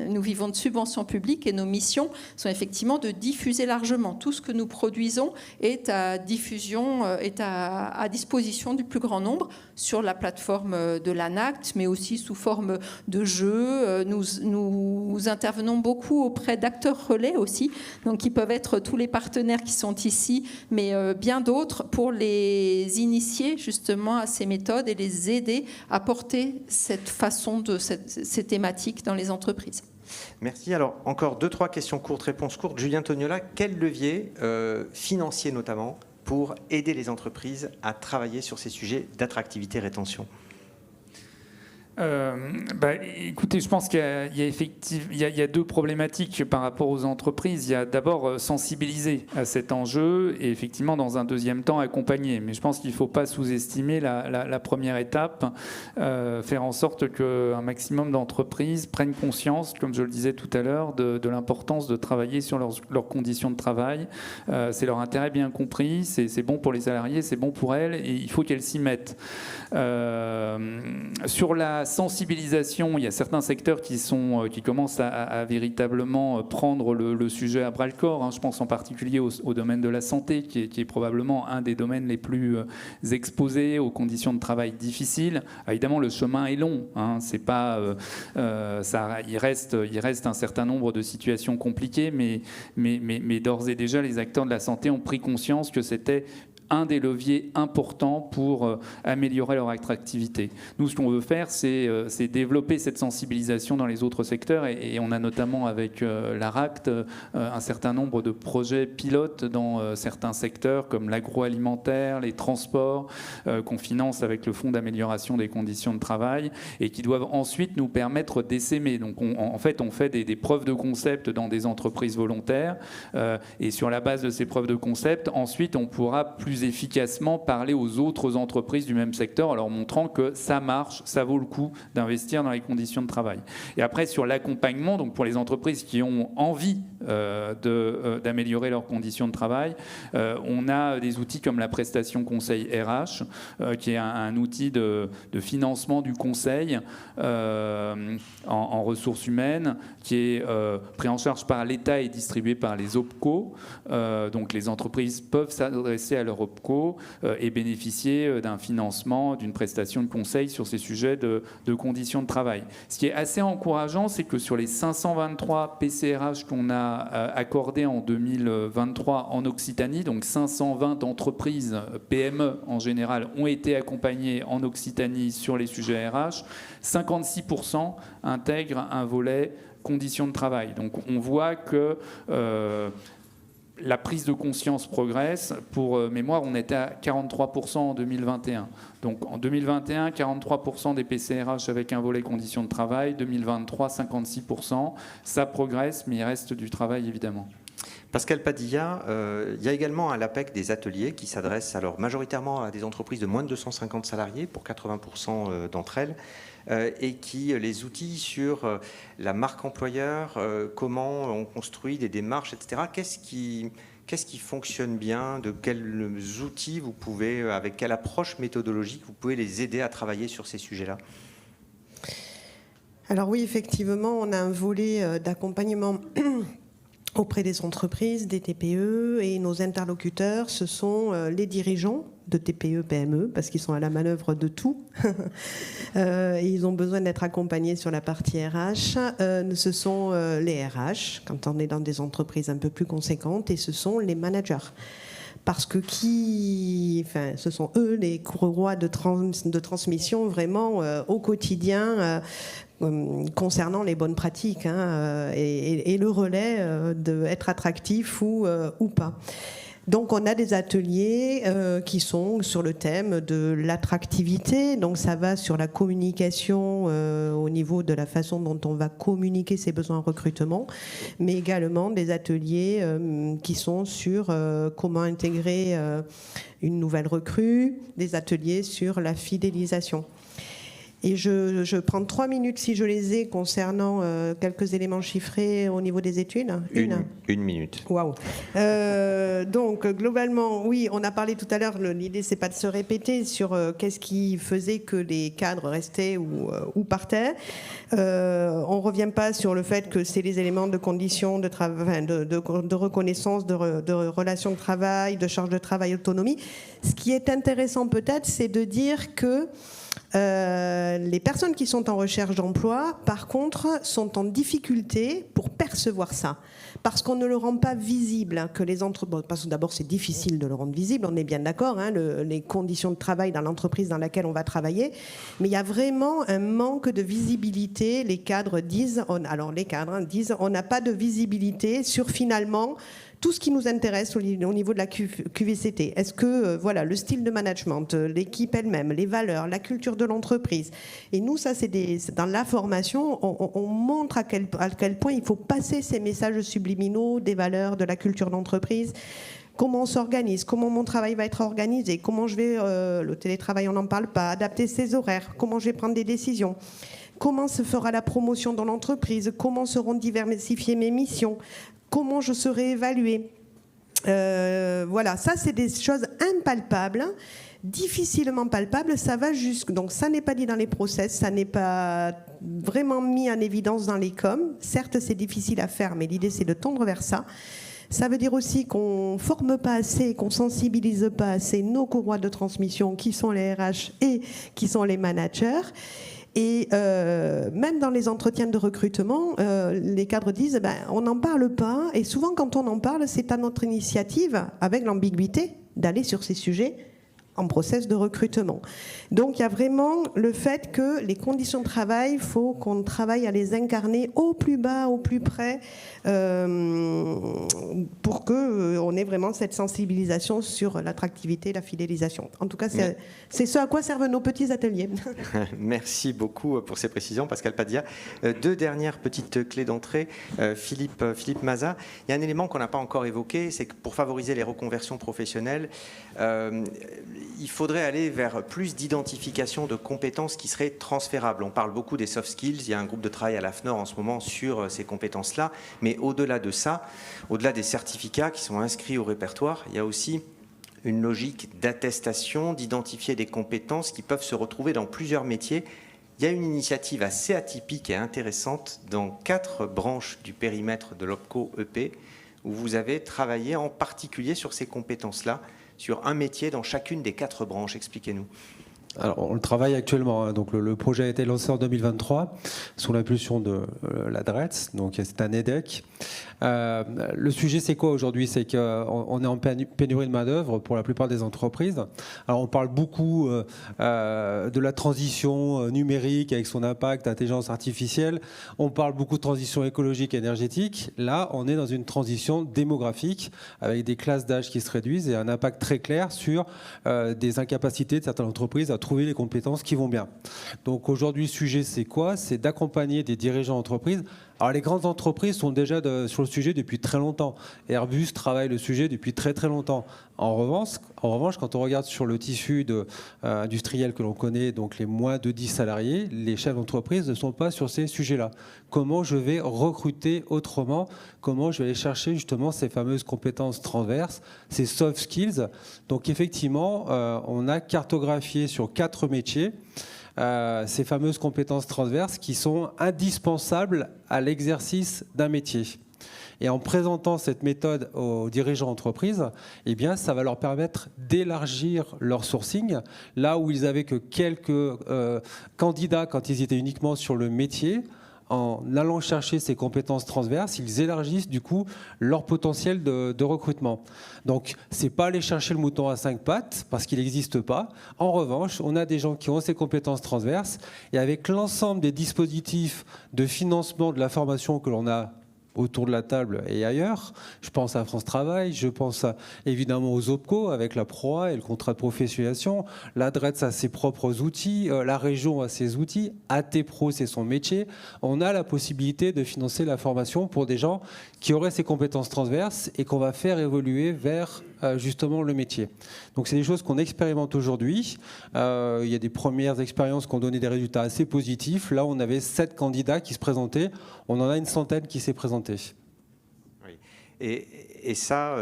[SPEAKER 5] nous vivons de subventions publiques et nos missions sont effectivement de diffuser largement. Tout ce que nous produisons est à diffusion, est à disposition du plus grand nombre sur la plateforme de l'ANACT, mais aussi sous forme de jeux. Nous intervenons beaucoup auprès d'acteurs relais aussi, donc qui peuvent être tous les partenaires qui sont ici, mais bien d'autres pour les initier justement à ces méthodes et les aider à porter cette façon ces thématiques dans les entreprises.
[SPEAKER 1] Merci. Alors, encore 2-3 questions courtes, réponses courtes. Julien Tognola, quel levier financier notamment pour aider les entreprises à travailler sur ces sujets d'attractivité-rétention ?
[SPEAKER 6] Écoutez, je pense qu'il y a deux problématiques par rapport aux entreprises. Il y a d'abord sensibiliser à cet enjeu et effectivement, dans un deuxième temps, accompagner. Mais je pense qu'il ne faut pas sous-estimer la première étape, faire en sorte qu'un maximum d'entreprises prennent conscience, comme je le disais tout à l'heure, de l'importance de travailler sur leurs conditions de travail. C'est leur intérêt bien compris, c'est bon pour les salariés, c'est bon pour elles et il faut qu'elles s'y mettent. Sur la sensibilisation, il y a certains secteurs qui commencent à véritablement prendre le sujet à bras-le-corps. Je pense en particulier au domaine de la santé, qui est probablement un des domaines les plus exposés aux conditions de travail difficiles. Évidemment, le chemin est long. C'est pas, il reste un certain nombre de situations compliquées, mais d'ores et déjà, les acteurs de la santé ont pris conscience que c'était un des leviers importants pour améliorer leur attractivité. Nous, ce qu'on veut faire, c'est développer cette sensibilisation dans les autres secteurs, et on a notamment avec l'ARACT un certain nombre de projets pilotes dans certains secteurs comme l'agroalimentaire, les transports, qu'on finance avec le Fonds d'amélioration des conditions de travail, et qui doivent ensuite nous permettre d'essaimer. Donc en fait, on fait des preuves de concept dans des entreprises volontaires, et sur la base de ces preuves de concept, ensuite on pourra plus efficacement parler aux autres entreprises du même secteur en leur montrant que ça marche, ça vaut le coup d'investir dans les conditions de travail. Et après, sur l'accompagnement, donc pour les entreprises qui ont envie d'améliorer leurs conditions de travail, on a des outils comme la prestation conseil RH, qui est un outil de financement du conseil en ressources humaines, qui est pris en charge par l'État et distribué par les OPCO. Donc les entreprises peuvent s'adresser à leur OPCO et bénéficier d'un financement, d'une prestation de conseil sur ces sujets de conditions de travail. Ce qui est assez encourageant, c'est que sur les 523 PCRH qu'on a accordés en 2023 en Occitanie, donc 520 entreprises, PME en général, ont été accompagnées en Occitanie sur les sujets RH, 56% intègrent un volet conditions de travail. Donc on voit que la prise de conscience progresse. Pour mémoire, on était à 43% en 2021. Donc en 2021, 43% des PCRH avec un volet conditions de travail. 2023, 56%. Ça progresse, mais il reste du travail évidemment.
[SPEAKER 1] Pascal Padilla, il y a également à l'APEC des ateliers qui s'adressent alors majoritairement à des entreprises de moins de 250 salariés, pour 80% d'entre elles, et qui les outils sur la marque employeur, comment on construit des démarches, etc. Qu'est-ce qui fonctionne bien? De quels outils vous pouvez, avec quelle approche méthodologique vous pouvez les aider à travailler sur ces sujets-là?
[SPEAKER 4] Alors oui, effectivement, on a un volet d'accompagnement auprès des entreprises, des TPE, et nos interlocuteurs, ce sont les dirigeants de TPE, PME, parce qu'ils sont à la manœuvre de tout. Et ils ont besoin d'être accompagnés sur la partie RH. Ce sont les RH, quand on est dans des entreprises un peu plus conséquentes, et ce sont les managers. Parce que ce sont eux les courroies de transmission vraiment au quotidien concernant les bonnes pratiques et le relais d'être attractif ou pas. Donc on a des ateliers qui sont sur le thème de l'attractivité, donc ça va sur la communication au niveau de la façon dont on va communiquer ses besoins en recrutement, mais également des ateliers qui sont sur comment intégrer une nouvelle recrue, des ateliers sur la fidélisation. Et je prends 3 minutes si je les ai concernant quelques éléments chiffrés au niveau des études.
[SPEAKER 1] Une minute.
[SPEAKER 4] Waouh. Donc globalement, oui, on a parlé tout à l'heure. L'idée c'est pas de se répéter sur qu'est-ce qui faisait que les cadres restaient ou partaient. On revient pas sur le fait que c'est les éléments de conditions de travail, de reconnaissance, de relations de travail, de charge de travail, autonomie. Ce qui est intéressant peut-être, c'est de dire que les personnes qui sont en recherche d'emploi, par contre, sont en difficulté pour percevoir ça. Parce qu'on ne le rend pas visible, que les entreprises. Parce que d'abord, c'est difficile de le rendre visible, on est bien d'accord, les conditions de travail dans l'entreprise dans laquelle on va travailler. Mais il y a vraiment un manque de visibilité. Les cadres disent, disent, on n'a pas de visibilité sur finalement tout ce qui nous intéresse au niveau de la QVCT. Est-ce que le style de management, l'équipe elle-même, les valeurs, la culture de l'entreprise. Et nous, ça, c'est dans la formation, on montre à quel point il faut passer ces messages subliminaux des valeurs, de la culture d'entreprise. Comment on s'organise, comment mon travail va être organisé, comment je vais, le télétravail, on n'en parle pas, adapter ses horaires, comment je vais prendre des décisions. Comment se fera la promotion dans l'entreprise, comment seront diversifiées mes missions, comment je serai évaluée. Ça c'est des choses impalpables, difficilement palpables, ça va jusque. Donc ça n'est pas dit dans les process, ça n'est pas vraiment mis en évidence dans les coms. Certes, c'est difficile à faire, mais l'idée c'est de tendre vers ça. Ça veut dire aussi qu'on ne forme pas assez, qu'on ne sensibilise pas assez nos courroies de transmission qui sont les RH et qui sont les managers. Et même dans les entretiens de recrutement, les cadres disent on n'en parle pas. Et souvent, quand on en parle, c'est à notre initiative, avec l'ambiguïté, d'aller sur ces sujets en process de recrutement. Donc il y a vraiment le fait que les conditions de travail, il faut qu'on travaille à les incarner au plus bas, au plus près, pour qu'on ait vraiment cette sensibilisation sur l'attractivité, la fidélisation. En tout cas, c'est ce à quoi servent nos petits ateliers.
[SPEAKER 1] Merci beaucoup pour ces précisions, Pascal Padilla. Deux dernières petites clés d'entrée. Philippe Mazat, il y a un élément qu'on n'a pas encore évoqué, c'est que pour favoriser les reconversions professionnelles, il faudrait aller vers plus d'identification de compétences qui seraient transférables. On parle beaucoup des soft skills, il y a un groupe de travail à l'AFNOR en ce moment sur ces compétences-là, mais au-delà de ça, au-delà des certificats qui sont inscrits au répertoire, il y a aussi une logique d'attestation, d'identifier des compétences qui peuvent se retrouver dans plusieurs métiers. Il y a une initiative assez atypique et intéressante dans 4 branches du périmètre de l'OPCO EP, où vous avez travaillé en particulier sur ces compétences-là, sur un métier dans chacune des 4 branches. Expliquez-nous.
[SPEAKER 7] Alors, on le travaille actuellement, hein. Donc le projet a été lancé en 2023 sous l'impulsion de la DRETS, donc c'est un EDEC. Le sujet, c'est quoi aujourd'hui? C'est qu'on est en pénurie de main-d'œuvre pour la plupart des entreprises. Alors, on parle beaucoup de la transition numérique avec son impact, intelligence artificielle. On parle beaucoup de transition écologique et énergétique. Là, on est dans une transition démographique avec des classes d'âge qui se réduisent et un impact très clair sur des incapacités de certaines entreprises à trouver les compétences qui vont bien. Donc aujourd'hui, le sujet, c'est quoi? C'est d'accompagner des dirigeants d'entreprise. Alors les grandes entreprises sont déjà sur le sujet depuis très longtemps. Airbus travaille le sujet depuis très très longtemps. En revanche, quand on regarde sur le tissu industriel que l'on connaît, donc les moins de 10 salariés, les chefs d'entreprise ne sont pas sur ces sujets-là. Comment je vais recruter autrement? Comment je vais aller chercher justement ces fameuses compétences transverses, ces soft skills? Donc effectivement, on a cartographié sur 4 métiers ces fameuses compétences transverses qui sont indispensables à l'exercice d'un métier. Et en présentant cette méthode aux dirigeants d'entreprise, eh bien, ça va leur permettre d'élargir leur sourcing. Là où ils avaient que quelques candidats quand ils étaient uniquement sur le métier, en allant chercher ces compétences transverses, ils élargissent du coup leur potentiel de recrutement. Donc, ce n'est pas aller chercher le mouton à 5 pattes, parce qu'il n'existe pas. En revanche, on a des gens qui ont ces compétences transverses, et avec l'ensemble des dispositifs de financement de la formation que l'on a autour de la table et ailleurs. Je pense à France Travail, je pense évidemment aux OPCO avec la PROA et le contrat de professionnalisation. La DRETS a ses propres outils, la région a ses outils, AT-Pro c'est son métier. On a la possibilité de financer la formation pour des gens qui auraient ces compétences transverses et qu'on va faire évoluer vers justement le métier. Donc c'est des choses qu'on expérimente aujourd'hui. Il y a des premières expériences qui ont donné des résultats assez positifs. Là, on avait 7 candidats qui se présentaient. On en a une centaine qui s'est présentée.
[SPEAKER 1] Oui. Et ça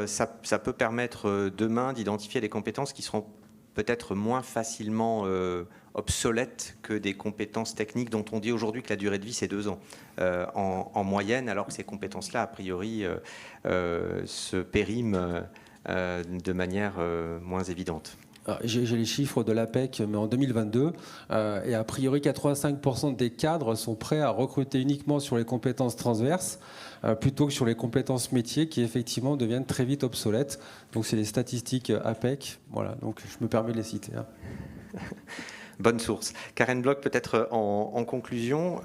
[SPEAKER 1] peut permettre demain d'identifier des compétences qui seront peut-être moins facilement obsolètes que des compétences techniques dont on dit aujourd'hui que la durée de vie c'est 2 ans en moyenne, alors que ces compétences-là, a priori, se périment de manière moins évidente.
[SPEAKER 7] J'ai les chiffres de l'APEC, mais en 2022, et a priori 85% des cadres sont prêts à recruter uniquement sur les compétences transverses, plutôt que sur les compétences métiers qui effectivement deviennent très vite obsolètes. Donc c'est les statistiques APEC, voilà, donc je me permets de les citer.
[SPEAKER 1] Bonne source. Karen Bloch, peut-être en conclusion,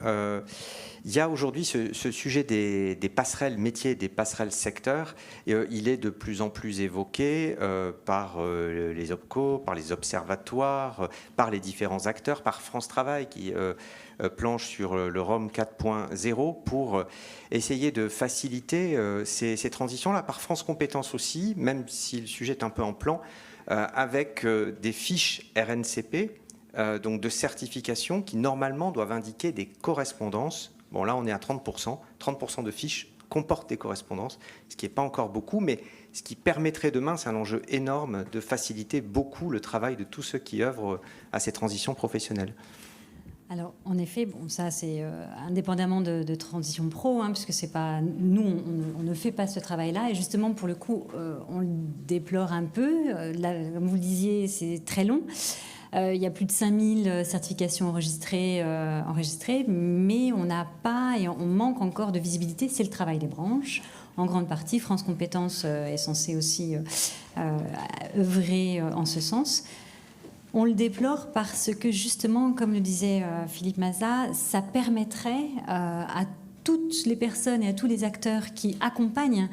[SPEAKER 1] il y a aujourd'hui ce sujet des passerelles métiers, des passerelles secteurs. Il est de plus en plus évoqué par les OPCO, par les observatoires, par les différents acteurs, par France Travail qui planche sur le ROM 4.0 pour essayer de faciliter ces transitions-là, par France Compétences aussi, même si le sujet est un peu en plan, avec des fiches RNCP, donc de certification qui normalement doivent indiquer des correspondances. Bon, là on est à 30%. 30% de fiches comportent des correspondances, ce qui n'est pas encore beaucoup, mais ce qui permettrait demain, c'est un enjeu énorme, de faciliter beaucoup le travail de tous ceux qui œuvrent à ces transitions professionnelles.
[SPEAKER 2] Alors, en effet, bon, ça c'est indépendamment de Transition Pro, hein, puisque c'est pas nous, on ne fait pas ce travail-là. Et justement, pour le coup, on le déplore un peu. Là, comme vous le disiez, c'est très long. Il y a plus de 5000 certifications enregistrées, mais on n'a pas et on manque encore de visibilité. C'est le travail des branches. en grande partie. France Compétences est censé aussi œuvrer en ce sens. On le déplore parce que justement, comme le disait Philippe Mazat, ça permettrait à toutes les personnes et à tous les acteurs qui accompagnent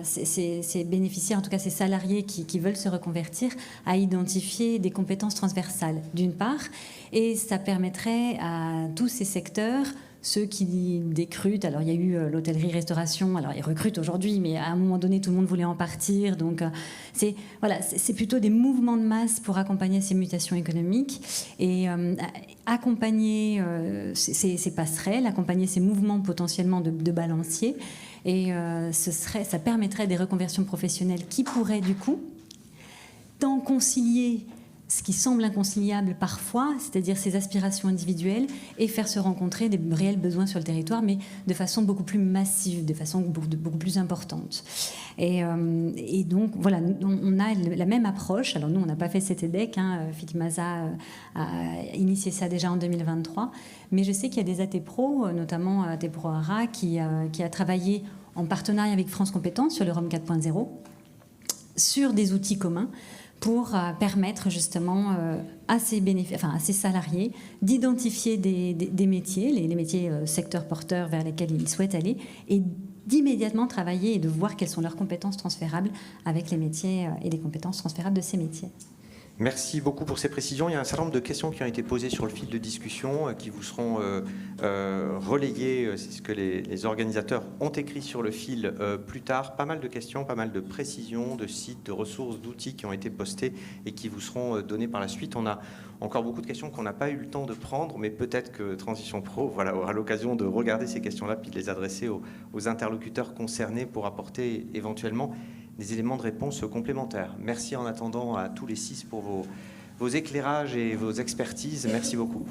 [SPEAKER 2] ces bénéficiaires, en tout cas ces salariés qui veulent se reconvertir, à identifier des compétences transversales, d'une part, et ça permettrait à tous ces secteurs, ceux qui décrutent, alors il y a eu l'hôtellerie-restauration, alors ils recrutent aujourd'hui, mais à un moment donné, tout le monde voulait en partir, donc c'est plutôt des mouvements de masse pour accompagner ces mutations économiques et accompagner ces passerelles, accompagner ces mouvements potentiellement de balancier. Et ça permettrait des reconversions professionnelles qui pourraient du coup tant concilier ce qui semble inconciliable parfois, c'est-à-dire ces aspirations individuelles, et faire se rencontrer des réels besoins sur le territoire, mais de façon beaucoup plus massive, de façon beaucoup plus importante. Et donc, voilà, on a la même approche. Alors nous, on n'a pas fait cet EDEC, Philippe Mazat a initié ça déjà en 2023, mais je sais qu'il y a des AT Pro, notamment AT Pro ARA, qui a travaillé en partenariat avec France Compétences sur le ROM 4.0, sur des outils communs, pour permettre justement à ces salariés d'identifier des métiers, les métiers secteurs porteurs vers lesquels ils souhaitent aller, et d'immédiatement travailler et de voir quelles sont leurs compétences transférables avec les métiers et les compétences transférables de ces métiers.
[SPEAKER 1] Merci beaucoup pour ces précisions. Il y a un certain nombre de questions qui ont été posées sur le fil de discussion qui vous seront relayées. C'est ce que les organisateurs ont écrit sur le fil plus tard. Pas mal de questions, pas mal de précisions, de sites, de ressources, d'outils qui ont été postés et qui vous seront donnés par la suite. On a encore beaucoup de questions qu'on n'a pas eu le temps de prendre, mais peut-être que Transition Pro aura l'occasion de regarder ces questions-là puis de les adresser aux interlocuteurs concernés pour apporter éventuellement des éléments de réponse complémentaires. Merci en attendant à tous les 6 pour vos éclairages et vos expertises. Merci beaucoup.